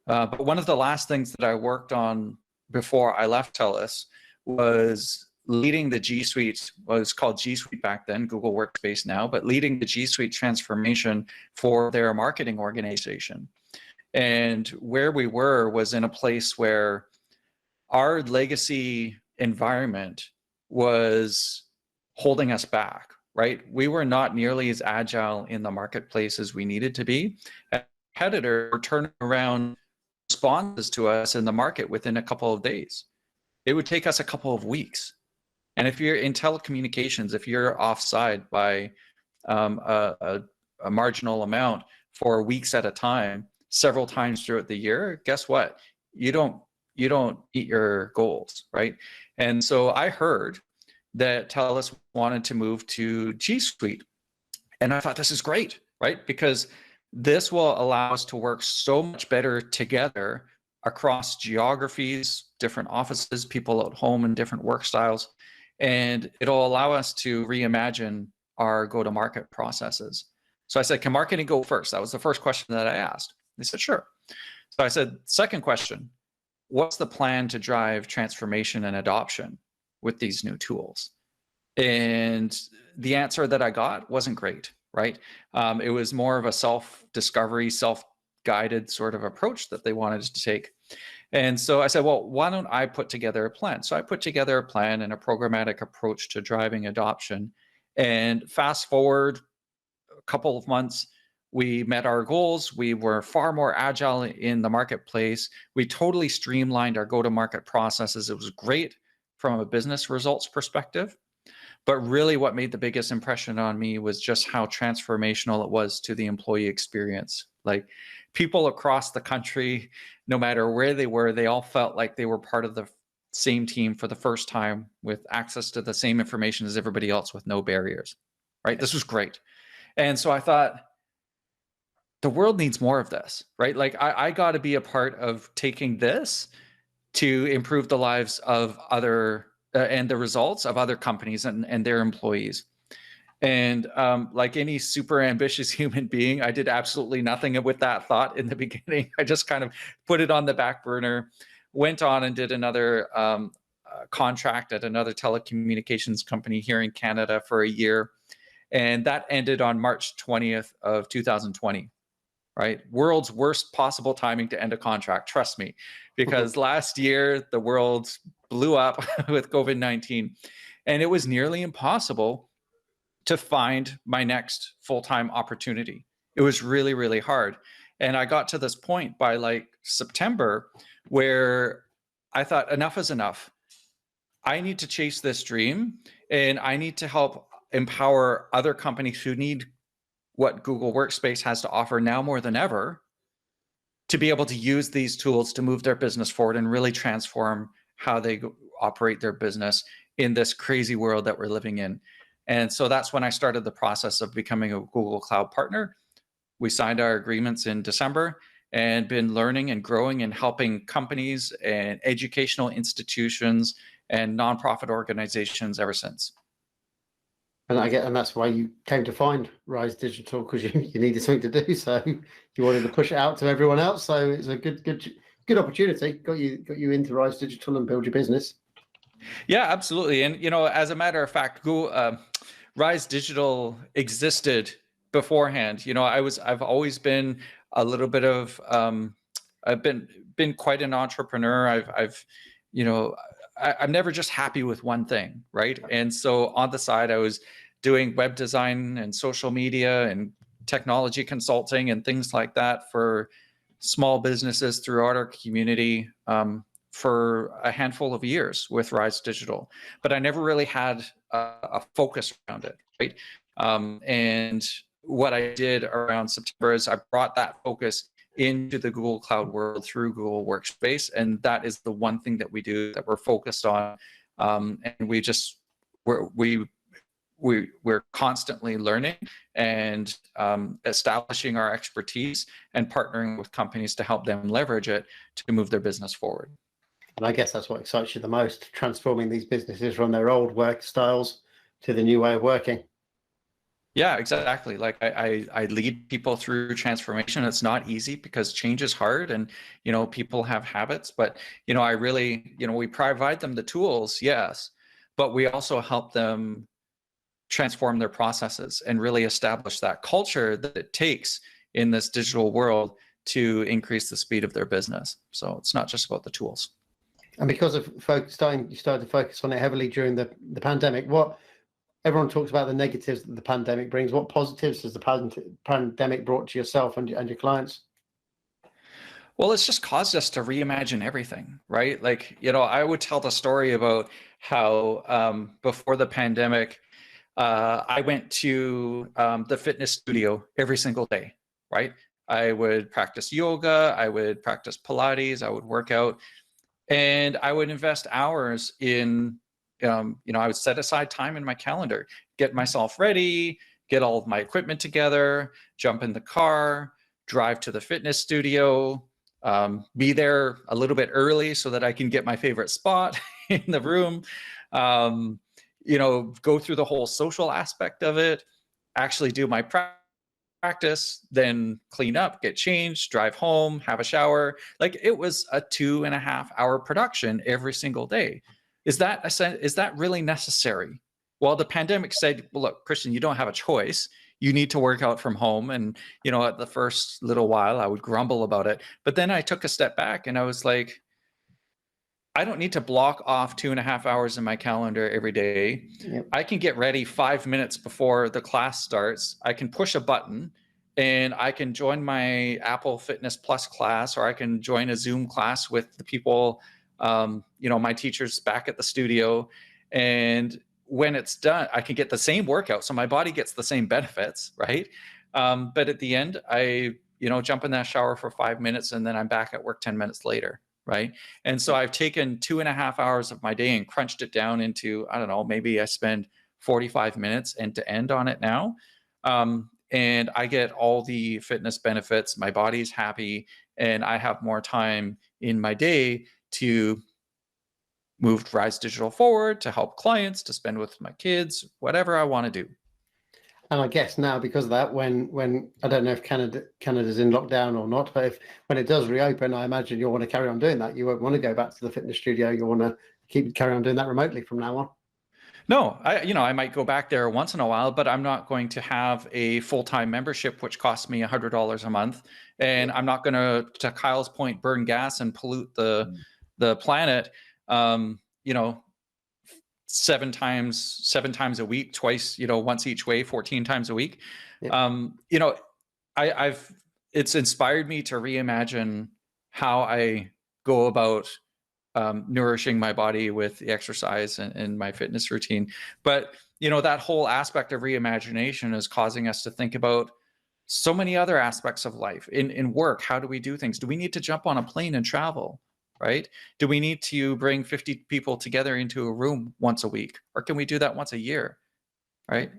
But one of the last things that I worked on before I left Telus was leading the G Suite, was called G Suite back then, Google Workspace now, but leading the G Suite transformation for their marketing organization. And where we were was in a place where our legacy environment was holding us back, right? We were not nearly as agile in the marketplace as we needed to be. Competitors were turning around responses to us in the market within a couple of days. It would take us a couple of weeks. And if you're in telecommunications, if you're offside by a marginal amount for weeks at a time, several times throughout the year, guess what? You don't meet your goals, right? And so I heard that Telus wanted to move to G Suite. And I thought, this is great, right? Because this will allow us to work so much better together across geographies, different offices, people at home and different work styles. And it'll allow us to reimagine our go-to-market processes. So I said, can marketing go first? That was the first question that I asked. They said, sure. So I said, second question, what's the plan to drive transformation and adoption with these new tools? And the answer that I got wasn't great, right? It was more of a self-discovery, self-guided sort of approach that they wanted to take. And so I said, well, why don't I put together a plan? So I put together a plan and a programmatic approach to driving adoption. And fast forward a couple of months, We met our goals. We were far more agile in the marketplace. We totally streamlined our go-to-market processes. It was great from a business results perspective. But really what made the biggest impression on me was just how transformational it was to the employee experience. Like, people across the country, no matter where they were, they all felt like they were part of the same team for the first time, with access to the same information as everybody else with no barriers, right? This was great. And so I thought, the world needs more of this, right? Like, I got to be a part of taking this to improve the lives of other and the results of other companies and their employees. And like any super ambitious human being, I did absolutely nothing with that thought in the beginning. I just kind of put it on the back burner, went on and did another contract at another telecommunications company here in Canada for a year. And that ended on March 20th of 2020, right? World's worst possible timing to end a contract, trust me, because last year the world blew up with COVID-19, and it was nearly impossible to find my next full-time opportunity. It was really, really hard. And I got to this point by like September where I thought, enough is enough. I need to chase this dream, and I need to help empower other companies who need what Google Workspace has to offer now more than ever, to be able to use these tools to move their business forward and really transform how they operate their business in this crazy world that we're living in. And so that's when I started the process of becoming a Google Cloud partner. We signed our agreements in December and been learning and growing and helping companies and educational institutions and nonprofit organizations ever since. And that's why you came to find Rise Digital, because you needed something to do. So you wanted to push it out to everyone else. So it's a good opportunity. Got you into Rise Digital and build your business. Yeah, absolutely. And as a matter of fact, Google, Rise Digital existed beforehand. I've always been a little bit of I've been quite an entrepreneur. I'm never just happy with one thing, right? And so on the side, I was doing web design and social media and technology consulting and things like that for small businesses throughout our community for a handful of years with Rise Digital. But I never really had a focus around it, right? And what I did around September is I brought that focus into the Google Cloud world through Google Workspace, and that is the one thing that we do, that we're focused on, and we're constantly learning and establishing our expertise and partnering with companies to help them leverage it to move their business forward. And I guess that's what excites you the most, transforming these businesses from their old work styles to the new way of working. Yeah, exactly. Like I lead people through transformation. It's not easy because change is hard, and people have habits, but I really, we provide them the tools, yes, but we also help them transform their processes and really establish that culture that it takes in this digital world to increase the speed of their business. So it's not just about the tools. And because of you started to focus on it heavily during the pandemic, everyone talks about the negatives that the pandemic brings. What positives has the pandemic brought to yourself and your clients? Well, it's just caused us to reimagine everything, right? Like, I would tell the story about how before the pandemic, I went to the fitness studio every single day, right? I would practice yoga, I would practice Pilates, I would work out, and I would invest hours in I would set aside time in my calendar, get myself ready, get all of my equipment together, jump in the car, drive to the fitness studio, be there a little bit early so that I can get my favorite spot in the room, go through the whole social aspect of it, actually do my practice, then clean up, get changed, drive home, have a shower. Like, it was a 2.5 hour production every single day. Is that really necessary? Well, the pandemic said, well, look, Christian, you don't have a choice. You need to work out from home. And, at the first little while, I would grumble about it. But then I took a step back and I was like, I don't need to block off 2.5 hours in my calendar every day. Yep. I can get ready 5 minutes before the class starts. I can push a button and I can join my Apple Fitness Plus class, or I can join a Zoom class with the people, my teachers back at the studio. And when it's done, I can get the same workout. So my body gets the same benefits, right? But at the end, I, jump in that shower for 5 minutes, and then I'm back at work 10 minutes later, right? And so I've taken 2.5 hours of my day and crunched it down into, I don't know, maybe I spend 45 minutes end to end on it now. And I get all the fitness benefits. My body's happy, and I have more time in my day to move Rise Digital forward, to help clients, to spend with my kids, whatever I want to do. And I guess now, because of that, when I don't know if Canada's in lockdown or not, but when it does reopen, I imagine you'll want to carry on doing that. You won't want to go back to the fitness studio. You'll want to carry on doing that remotely from now on. No, I might go back there once in a while, but I'm not going to have a full-time membership, which costs me $100 a month. And I'm not going to Kyle's point, burn gas and pollute the planet, 7 times a week, twice, once each way, 14 times a week. Yeah. It's inspired me to reimagine how I go about nourishing my body with the exercise and my fitness routine. But, that whole aspect of reimagination is causing us to think about so many other aspects of life. In work, how do we do things? Do we need to jump on a plane and travel, right? Do we need to bring 50 people together into a room once a week? Or can we do that once a year, right?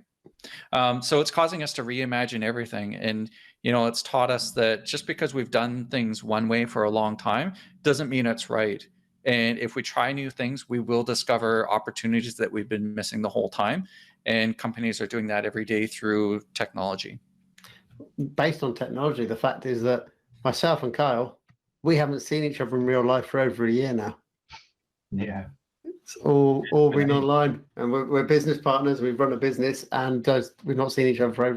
So it's causing us to reimagine everything. And, it's taught us that just because we've done things one way for a long time doesn't mean it's right. And if we try new things, we will discover opportunities that we've been missing the whole time. And companies are doing that every day through technology. Based on technology, the fact is that myself and Kyle, we haven't seen each other in real life for over a year now. Yeah. It's all been online, and we're business partners. We run a business, and we've not seen each other for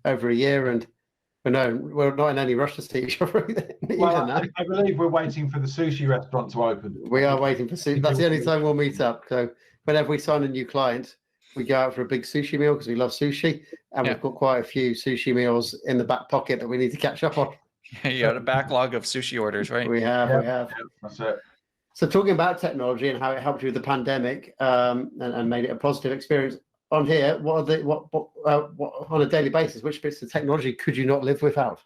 over a year. And we're not in any rush to see each other either. Well, I believe we're waiting for the sushi restaurant to open. We are waiting for sushi. That's the only time we'll meet up. So whenever we sign a new client, we go out for a big sushi meal because we love sushi, and we've got quite a few sushi meals in the back pocket that we need to catch up on. Yeah, you got a backlog of sushi orders, right? We have. Yeah, that's it. So talking about technology and how it helped you with the pandemic and made it a positive experience, on here, what on a daily basis, which bits of technology could you not live without?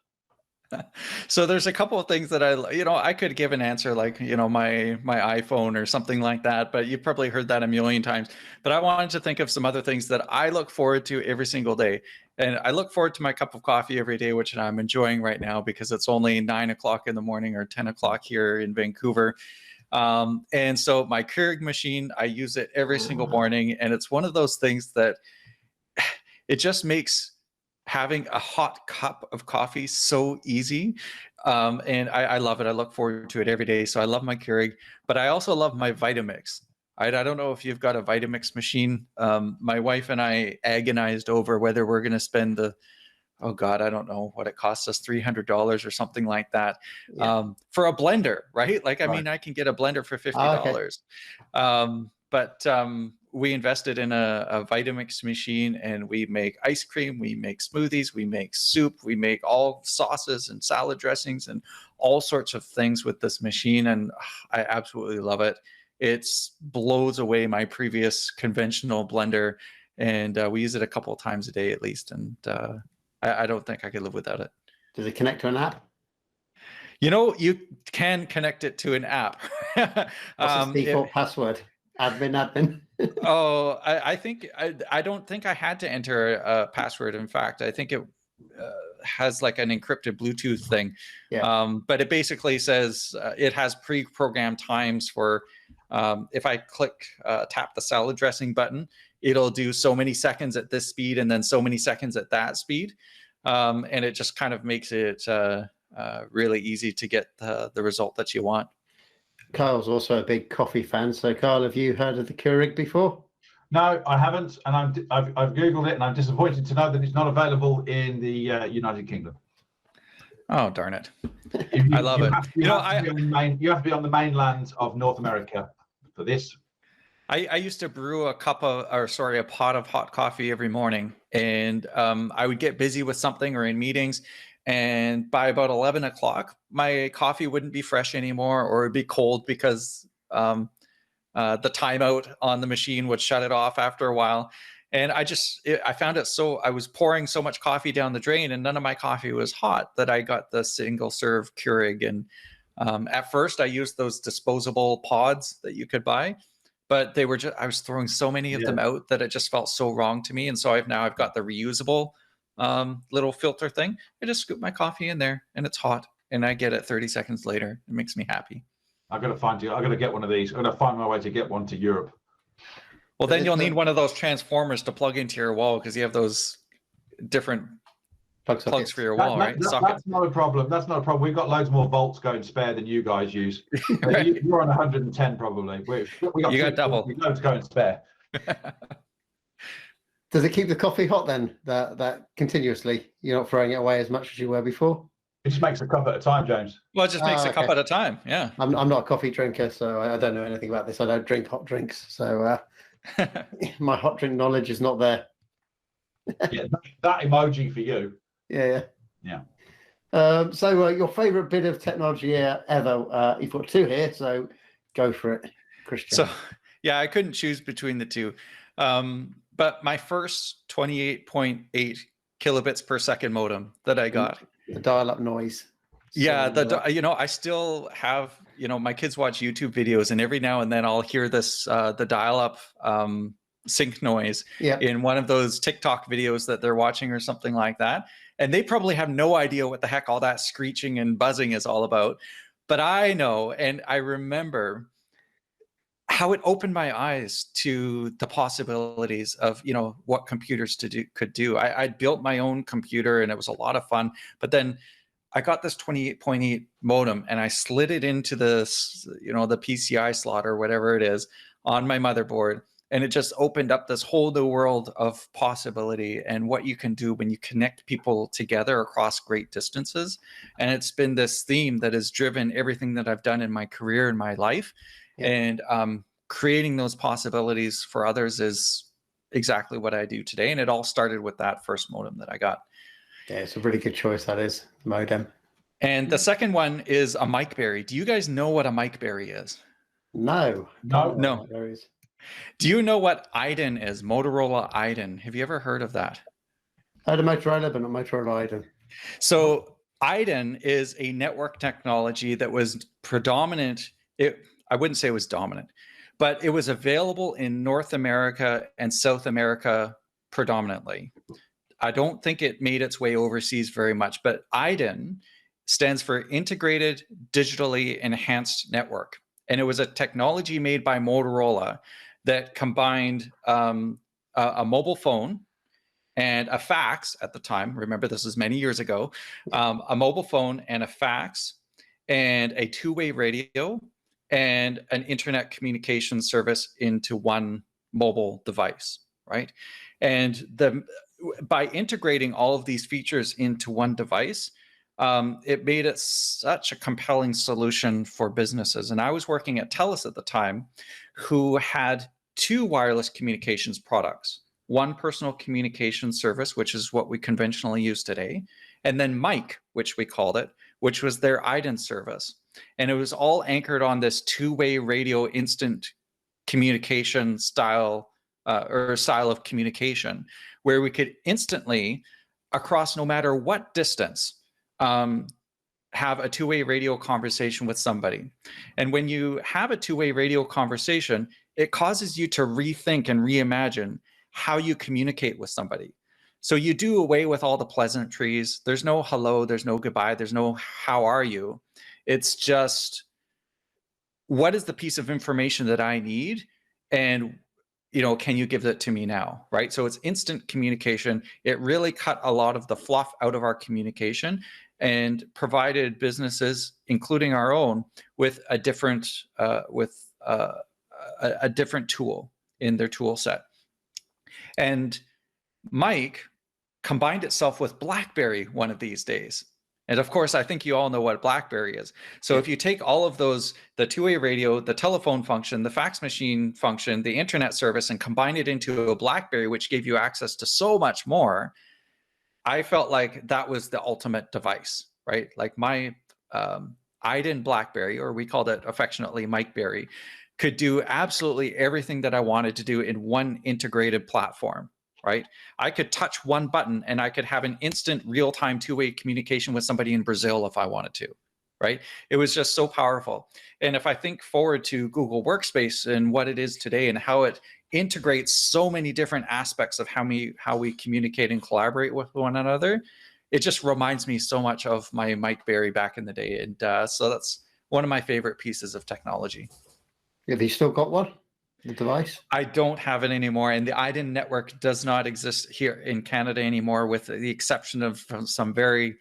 So there's a couple of things that I could give an answer like, my iPhone or something like that, but you've probably heard that a million times. But I wanted to think of some other things that I look forward to every single day. And I look forward to my cup of coffee every day, which I'm enjoying right now because it's only 9 o'clock in the morning or 10 o'clock here in Vancouver. And so my Keurig machine, I use it every single morning. And it's one of those things that it just makes having a hot cup of coffee so easy. And I love it. I look forward to it every day. So I love my Keurig, but I also love my Vitamix. I don't know if you've got a Vitamix machine. My wife and I agonized over whether we're going to spend I don't know what it costs us, $300 or something like that, for a blender, right? I mean, I can get a blender for $50. Okay. But we invested in a Vitamix machine, and we make ice cream, we make smoothies, we make soup, we make all sauces and salad dressings and all sorts of things with this machine. And I absolutely love it. It blows away my previous conventional blender, and we use it a couple of times a day at least. And I don't think I could live without it. Does it connect to an app? You can connect it to an app. What's the default password? Admin. Oh, I don't think I had to enter a password. In fact, I think it has like an encrypted Bluetooth thing. Yeah. But it basically says it has pre-programmed times for if I tap the salad dressing button, it'll do so many seconds at this speed and then so many seconds at that speed. And it just kind of makes it really easy to get the result that you want. Kyle's also a big coffee fan. So Kyle, have you heard of the Keurig before? No, I haven't. And I've Googled it, and I'm disappointed to know that it's not available in the United Kingdom. Oh, darn it. I love it. You have to be on the mainland of North America for this. I used to brew a pot of hot coffee every morning, and I would get busy with something or in meetings, and by about 11 o'clock, my coffee wouldn't be fresh anymore, or it'd be cold because the timeout on the machine would shut it off after a while. And I found it I was pouring so much coffee down the drain, and none of my coffee was hot, that I got the single serve Keurig. And at first I used those disposable pods that you could buy, but I was throwing so many of them out that it just felt so wrong to me. And so I've got the reusable little filter thing. I just scoop my coffee in there and it's hot, and I get it 30 seconds later. It makes me happy. I'm going to get one of these. I'm going to find my way to get one to Europe. Well, then you'll need one of those transformers to plug into your wall, because you have those different plugs for your wall, right? That's not a problem. That's not a problem. We've got loads more volts going spare than you guys use. Right. You're on 110 probably. You got double. Loads going spare. Does it keep the coffee hot then? That continuously, you're not throwing it away as much as you were before? It just makes a cup at a time, James. Well, it just makes a cup at a time. Yeah. I'm not a coffee drinker, so I don't know anything about this. I don't drink hot drinks, so my hot drink knowledge is not there. Yeah, that emoji for you. Yeah. So your favorite bit of technology ever? You've got two here, so go for it, Christian. So yeah, I couldn't choose between the two. But my first 28.8 kilobits per second modem that I got. The dial-up noise. Yeah, I still have, my kids watch YouTube videos, and every now and then I'll hear this, the dial-up sync noise in one of those TikTok videos that they're watching or something like that. And they probably have no idea what the heck all that screeching and buzzing is all about. But I know, and I remember how it opened my eyes to the possibilities of, what computers could do. I built my own computer, and it was a lot of fun. But then I got this 28.8 modem, and I slid it into this, the PCI slot or whatever it is on my motherboard. And it just opened up this whole new world of possibility and what you can do when you connect people together across great distances. And it's been this theme that has driven everything that I've done in my career and my life. Yeah. And creating those possibilities for others is exactly what I do today. And it all started with that first modem that I got. Yeah, it's a really good choice, that is, the modem. And the second one is a Mikeberry. Do you guys know what a Mikeberry is? No. Do you know what IDEN is? Motorola IDEN. Have you ever heard of that? I had a Motorola, but not Motorola IDEN. So IDEN is a network technology that was predominant. I wouldn't say it was dominant, but it was available in North America and South America predominantly. I don't think it made its way overseas very much, but IDEN stands for Integrated Digitally Enhanced Network. And it was a technology made by Motorola that combined a mobile phone and a fax at the time. Remember, this was many years ago. A mobile phone and a fax and a two-way radio and an internet communication service into one mobile device, right? And by integrating all of these features into one device, it made it such a compelling solution for businesses. And I was working at Telus at the time, who had two wireless communications products, one personal communication service, which is what we conventionally use today, and then Mike, which we called it, which was their IDEN service. And it was all anchored on this two-way radio instant communication style of communication, where we could instantly, across no matter what distance, have a two-way radio conversation with somebody. And when you have a two-way radio conversation, it causes you to rethink and reimagine how you communicate with somebody. So you do away with all the pleasantries. There's no hello, there's no goodbye, there's no how are you. It's just, what is the piece of information that I need? And can you give that to me now, right? So it's instant communication. It really cut a lot of the fluff out of our communication and provided businesses, including our own, with a different tool in their tool set. And Mike combined itself with BlackBerry one of these days. And of course, I think you all know what BlackBerry is. So if you take all of those, the two-way radio, the telephone function, the fax machine function, the internet service, and combine it into a BlackBerry, which gave you access to so much more, I felt like that was the ultimate device, right? Like my Iden BlackBerry, or we called it affectionately Mikeberry, could do absolutely everything that I wanted to do in one integrated platform, right? I could touch one button and I could have an instant real-time two-way communication with somebody in Brazil if I wanted to, right? It was just so powerful. And if I think forward to Google Workspace and what it is today and how it integrates so many different aspects of how we communicate and collaborate with one another, it just reminds me so much of my Mikeberry back in the day. And so that's one of my favorite pieces of technology. Have you still got one, the device? I don't have it anymore, and the IDEN network does not exist here in Canada anymore, with the exception of some very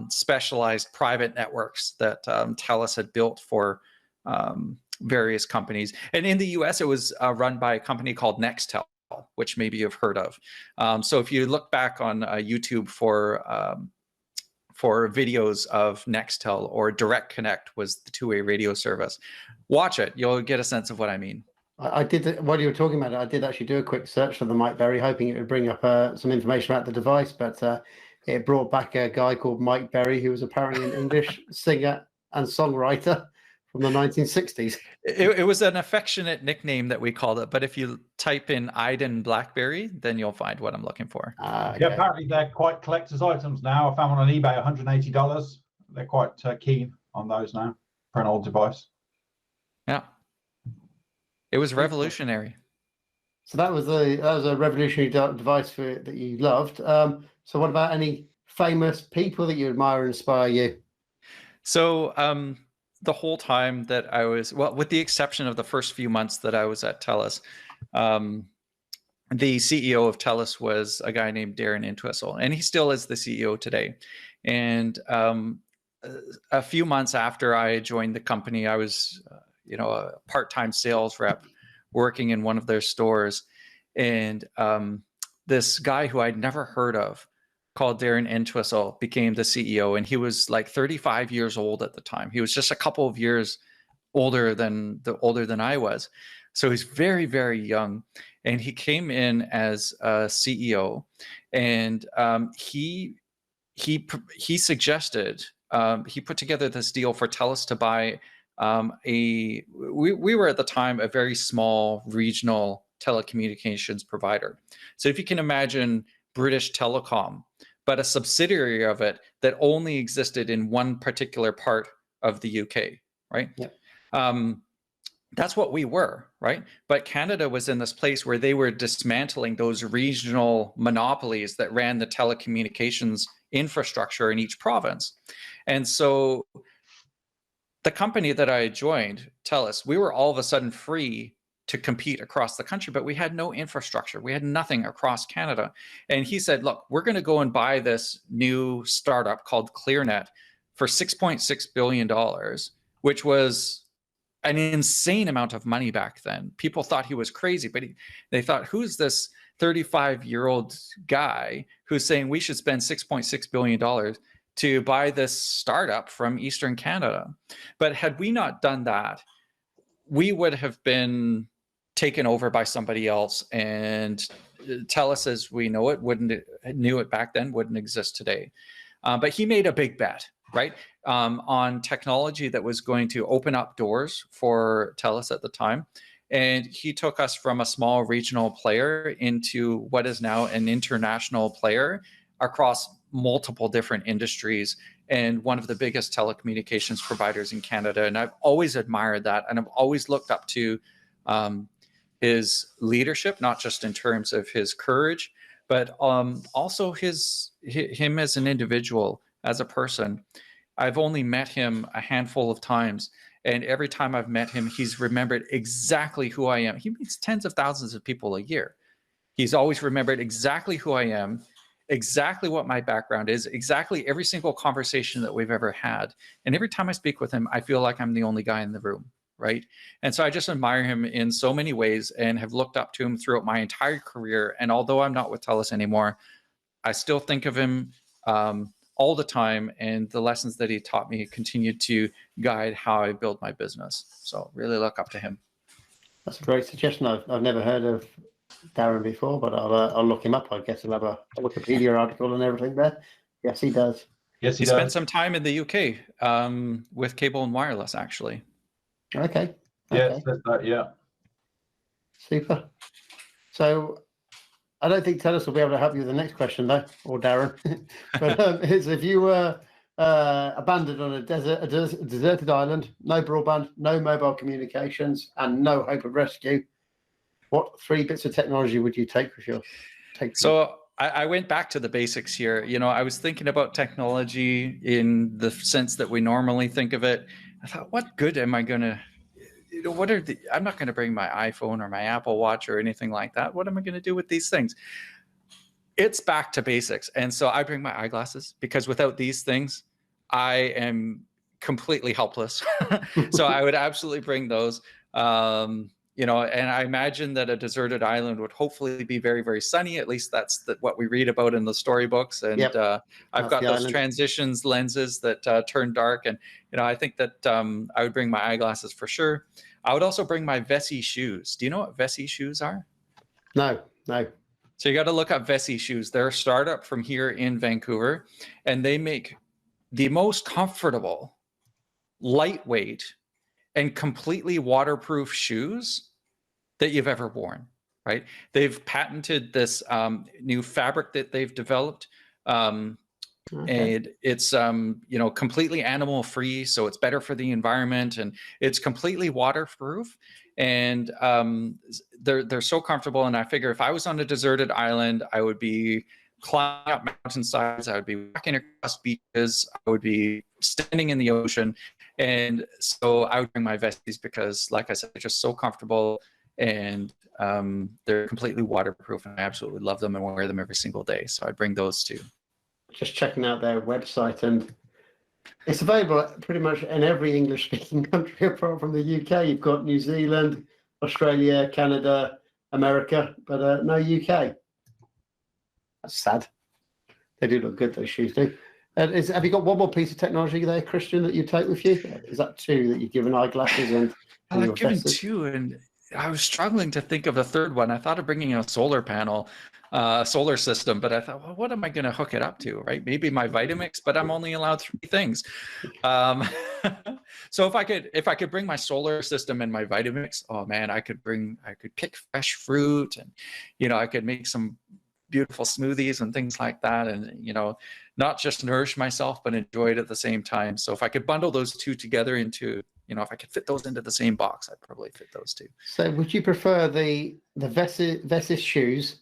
specialized private networks that Telus had built for various companies. And in the US, it was run by a company called Nextel, which maybe you've heard of. So if you look back on YouTube for videos of Nextel, or Direct Connect was the two-way radio service, watch it. You'll get a sense of what I mean. I did, while you were talking about it, I did actually do a quick search for the Mikeberry, hoping it would bring up some information about the device, but it brought back a guy called Mikeberry, who was apparently an English singer and songwriter from the 1960s. It was an affectionate nickname that we called it, but if you type in Iden BlackBerry, then you'll find what I'm looking for. Okay. Yeah, apparently they're quite collector's items now. I found one on eBay, $180. They're quite keen on those now for an old device. Yeah, it was revolutionary. So that was a revolutionary device that you loved. So what about any famous people that you admire and inspire you? So the whole time that I was, well, with the exception of the first few months that I was at Telus, the CEO of Telus was a guy named Darren Entwistle, and he still is the CEO today. And a few months after I joined the company, I was a part-time sales rep working in one of their stores. And this guy who I'd never heard of, called Darren Entwistle, became the CEO. And he was like 35 years old at the time. He was just a couple of years older than I was. So he's very, very young. And he came in as a CEO, and he suggested, he put together this deal for Telus to buy we were at the time a very small regional telecommunications provider. So if you can imagine British Telecom, but a subsidiary of it that only existed in one particular part of the UK, right? Yep. That's what we were, right? But Canada was in this place where they were dismantling those regional monopolies that ran the telecommunications infrastructure in each province. And so the company that I joined, Telus, we were all of a sudden free to compete across the country, but we had no infrastructure. We had nothing across Canada. And he said, look, we're going to go and buy this new startup called ClearNet for $6.6 billion, which was an insane amount of money back then. People thought he was crazy, but they thought, who's this 35-year-old guy who's saying we should spend $6.6 billion to buy this startup from Eastern Canada? But had we not done that, we would have been taken over by somebody else, and Telus as we know it knew it back then wouldn't exist today. But he made a big bet, right, on technology that was going to open up doors for Telus at the time. And he took us from a small regional player into what is now an international player across multiple different industries, and one of the biggest telecommunications providers in Canada. And I've always admired that, and I've always looked up to his leadership, not just in terms of his courage, but also him as an individual, as a person. I've only met him a handful of times, and every time I've met him, he's remembered exactly who I am. He meets tens of thousands of people a year. He's always remembered exactly who I am, exactly what my background is, exactly every single conversation that we've ever had. And every time I speak with him, I feel like I'm the only guy in the room, right? And so I just admire him in so many ways and have looked up to him throughout my entire career. And although I'm not with Telus anymore, I still think of him all the time, and the lessons that he taught me continue to guide how I build my business. So really look up to him. That's a great suggestion. I've never heard of Darren before, but I'll look him up. I guess he'll have a Wikipedia article and everything there. Yes, he does. Yes, he spent some time in the UK with Cable and Wireless, actually. Okay. Yeah, yeah. Super. So I don't think Telus will be able to help you with the next question, though, or Darren. But it's if you were abandoned on a deserted island, no broadband, no mobile communications, and no hope of rescue, what 3 bits of technology would you take with you? So I went back to the basics here. You know, I was thinking about technology in the sense that we normally think of it. I thought, what good am I going to, you know, I'm not going to bring my iPhone or my Apple Watch or anything like that. What am I going to do with these things? It's back to basics. And so I bring my eyeglasses, because without these things, I am completely helpless. So I would absolutely bring those. You know, and I imagine that a deserted island would hopefully be very, very sunny. At least that's what we read about in the storybooks. And I've got those transitions lenses that turn dark. And, you know, I think that I would bring my eyeglasses for sure. I would also bring my Vessi shoes. Do you know what Vessi shoes are? No. So you got to look up Vessi shoes. They're a startup from here in Vancouver, and they make the most comfortable, lightweight, and completely waterproof shoes that you've ever worn, right? They've patented this new fabric that they've developed. And it's, you know, completely animal free. So it's better for the environment, and it's completely waterproof. And they're so comfortable. And I figure if I was on a deserted island, I would be climbing up mountainsides, I would be walking across beaches, I would be standing in the ocean. And so I would bring my Vesties because, like I said, they're just so comfortable, and they're completely waterproof, and I absolutely love them and wear them every single day. So I'd bring those too. Just checking out their website, and it's available pretty much in every English-speaking country apart from the UK. You've got New Zealand, Australia, Canada, America, but no UK. That's sad. They do look good, those shoes do. Have you got one more piece of technology there, Christian, that you take with you? Is that 2 that you've given eyeglasses and I've given 2, and I was struggling to think of the third one. I thought of bringing a solar panel, solar system, but I thought, well, what am I going to hook it up to, right? Maybe my Vitamix, but I'm only allowed 3 things. So if I could bring my solar system and my Vitamix, oh man, I could pick fresh fruit, and, you know, I could make some beautiful smoothies and things like that, and, you know, not just nourish myself but enjoy it at the same time. So if I could bundle those 2 together into, you know, if I could fit those into the same box, I'd probably fit those 2. So would you prefer the Vessis shoes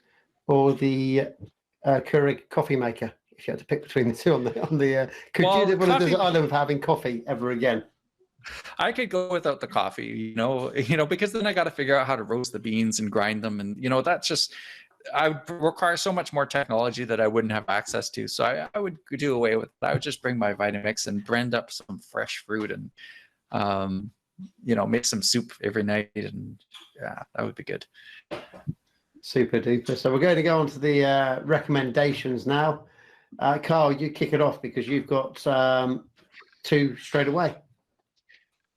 or the Keurig coffee maker, if you had to pick between the 2 on the could you live on a desert island with having coffee ever again? I could go without the coffee, you know, because then I got to figure out how to roast the beans and grind them, and, you know, that's just, I would require so much more technology that I wouldn't have access to. So I would do away with it. I would just bring my Vitamix and blend up some fresh fruit and, you know, make some soup every night. And yeah, that would be good. Super duper. So we're going to go on to the recommendations now. Carl, you kick it off because you've got 2 straight away.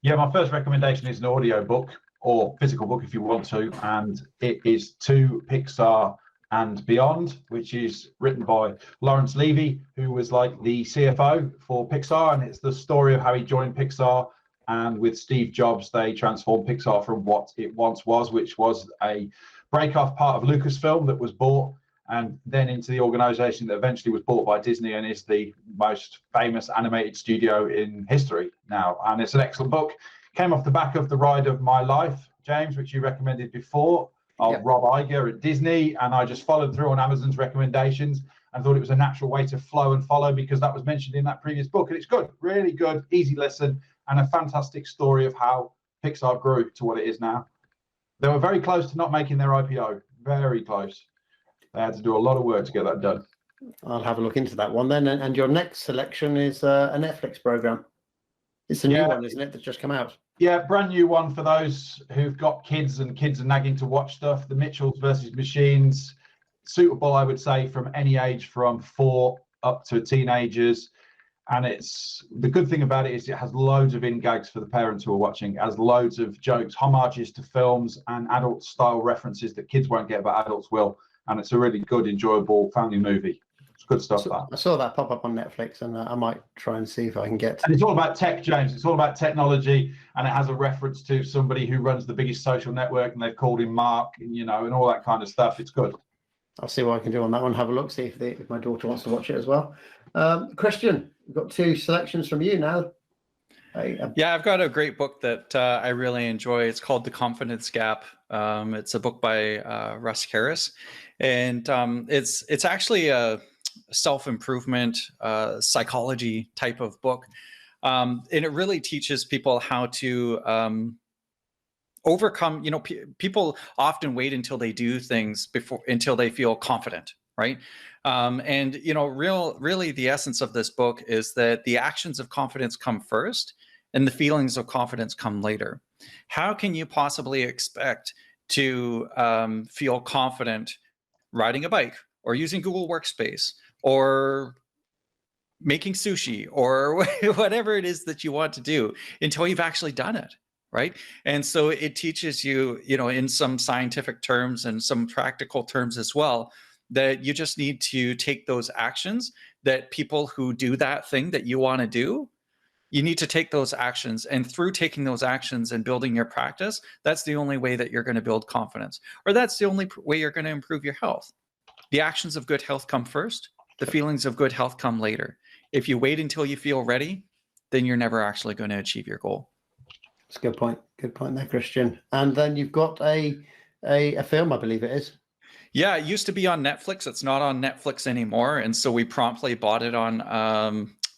Yeah, my first recommendation is an audio book, or physical book if you want to, and it is To Pixar and Beyond, which is written by Lawrence Levy, who was like the CFO for Pixar, and it's the story of how he joined Pixar, and with Steve Jobs they transformed Pixar from what it once was, which was a break-off part of Lucasfilm that was bought, and then into the organization that eventually was bought by Disney and is the most famous animated studio in history now. And it's an excellent book. Came off the back of The Ride of My Life, James, which you recommended before, of Rob Iger at Disney, and I just followed through on Amazon's recommendations and thought it was a natural way to flow and follow because that was mentioned in that previous book, and it's good, really good, easy listen, and a fantastic story of how Pixar grew to what it is now. They were very close to not making their IPO, very close. They had to do a lot of work to get that done. I'll have a look into that one then. And your next selection is a Netflix program. It's a new one, isn't it, that's just come out? Yeah, brand new one for those who've got kids and kids are nagging to watch stuff. The Mitchells versus Machines, suitable, I would say, from any age from 4 up to teenagers. And it's the good thing about it is it has loads of in-gags for the parents who are watching. It has loads of jokes, homages to films and adult style references that kids won't get, but adults will. And it's a really good, enjoyable family movie. It's good stuff. I saw that pop up on Netflix, and I might try and see if I can get. And it's all about tech, James. It's all about technology, and it has a reference to somebody who runs the biggest social network, and they've called him Mark, and and all that kind of stuff. It's good. I'll see what I can do on that one. Have a look, see if my daughter wants to watch it as well. Christian, we've got 2 selections from you now. Yeah, I've got a great book that I really enjoy. It's called The Confidence Gap. It's a book by Russ Harris, and it's actually a self-improvement psychology type of book, and it really teaches people how to overcome. People often wait until they do things until they feel confident, right? And really the essence of this book is that the actions of confidence come first and the feelings of confidence come later. How can you possibly expect to feel confident riding a bike or using Google Workspace or making sushi or whatever it is that you want to do until you've actually done it, right? And so it teaches you, in some scientific terms and some practical terms as well, that you just need to take those actions, that people who do that thing that you want to do, you need to take those actions. And through taking those actions and building your practice, that's the only way that you're going to build confidence, or that's the only way you're going to improve your health. The actions of good health come first. The feelings of good health come later. If you wait until you feel ready, then you're never actually going to achieve your goal. That's a good point. Good point there, Christian. And then you've got a film, I believe it is. Yeah, it used to be on Netflix. It's not on Netflix anymore, and so we promptly bought it on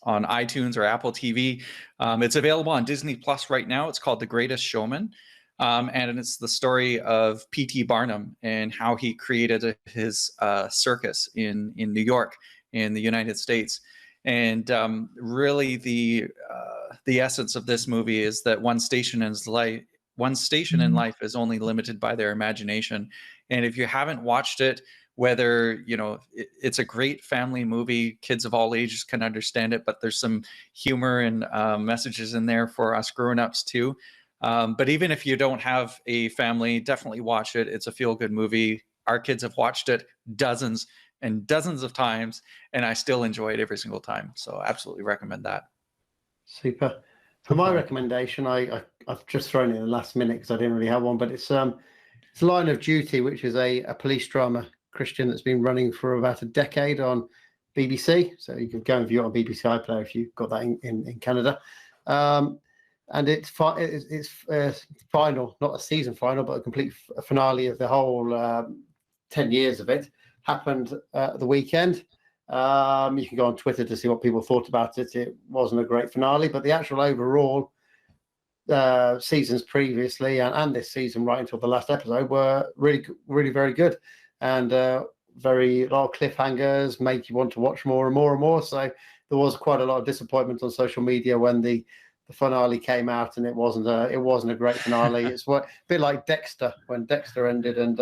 iTunes or Apple TV. It's available on Disney Plus right now. It's called The Greatest Showman, and it's the story of P.T. Barnum and how he created his circus in New York, in the United States. And really, the essence of this movie is that one station in life is only limited by their imagination. And if you haven't watched it, whether it's a great family movie, kids of all ages can understand it, but there's some humor and messages in there for us grown-ups too. But even if you don't have a family, definitely watch it. It's a feel-good movie. Our kids have watched it dozens and dozens of times, and I still enjoy it every single time. So absolutely recommend that. Super. For my recommendation, I've just thrown it in the last minute because I didn't really have one, but it's Line of Duty, which is a police drama, Christian, that's been running for about a decade on BBC. So you can go and view it on BBC iPlayer if you've got that in Canada. And it's final, not a season final, but a complete finale of the whole 10 years of it. Happened the weekend. You can go on Twitter to see what people thought about it. It wasn't a great finale, but the actual overall seasons previously and this season right until the last episode were really, really very good, and a lot of cliffhangers make you want to watch more and more and more. So there was quite a lot of disappointment on social media when the finale came out, and it wasn't a great finale. It's a bit like Dexter, when Dexter ended, and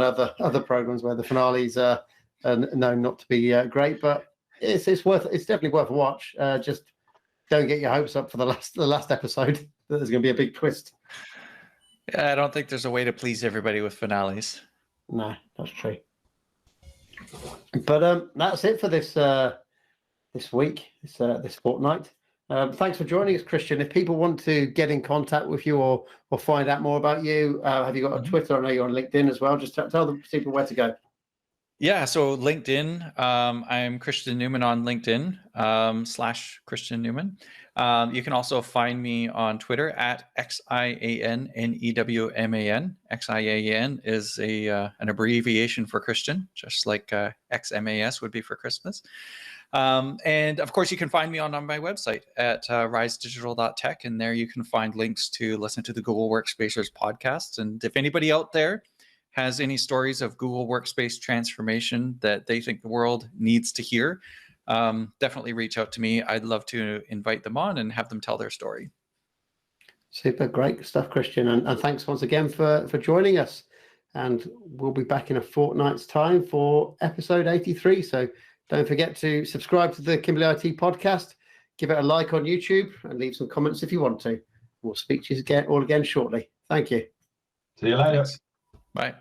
other programs where the finales are known not to be great, but it's definitely worth a watch. Just don't get your hopes up for the last episode. There's going to be a big twist. Yeah, I don't think there's a way to please everybody with finales. No, that's true. But that's it for this week, this fortnight. Thanks for joining us, Christian. If people want to get in contact with you or find out more about you, have you got a Twitter? I know you're on LinkedIn as well. Just tell the people where to go. Yeah, so LinkedIn, I'm Christian Newman on LinkedIn, /Christian Newman. You can also find me on Twitter at XIANNEWMAN. XIAN is an abbreviation for Christian, just like XMAS would be for Christmas. And of course, you can find me on my website at risedigital.tech, and there you can find links to listen to the Google Workspacers podcast. And if anybody out there has any stories of Google Workspace transformation that they think the world needs to hear, definitely reach out to me. I'd love to invite them on and have them tell their story. Super, great stuff, Christian. And thanks once again for joining us. And we'll be back in a fortnight's time for episode 83. So Don't forget to subscribe to the Kimberley IT podcast, give it a like on YouTube, and leave some comments if you want to. We'll speak to you all again shortly. Thank you. See you later. Thanks. Bye.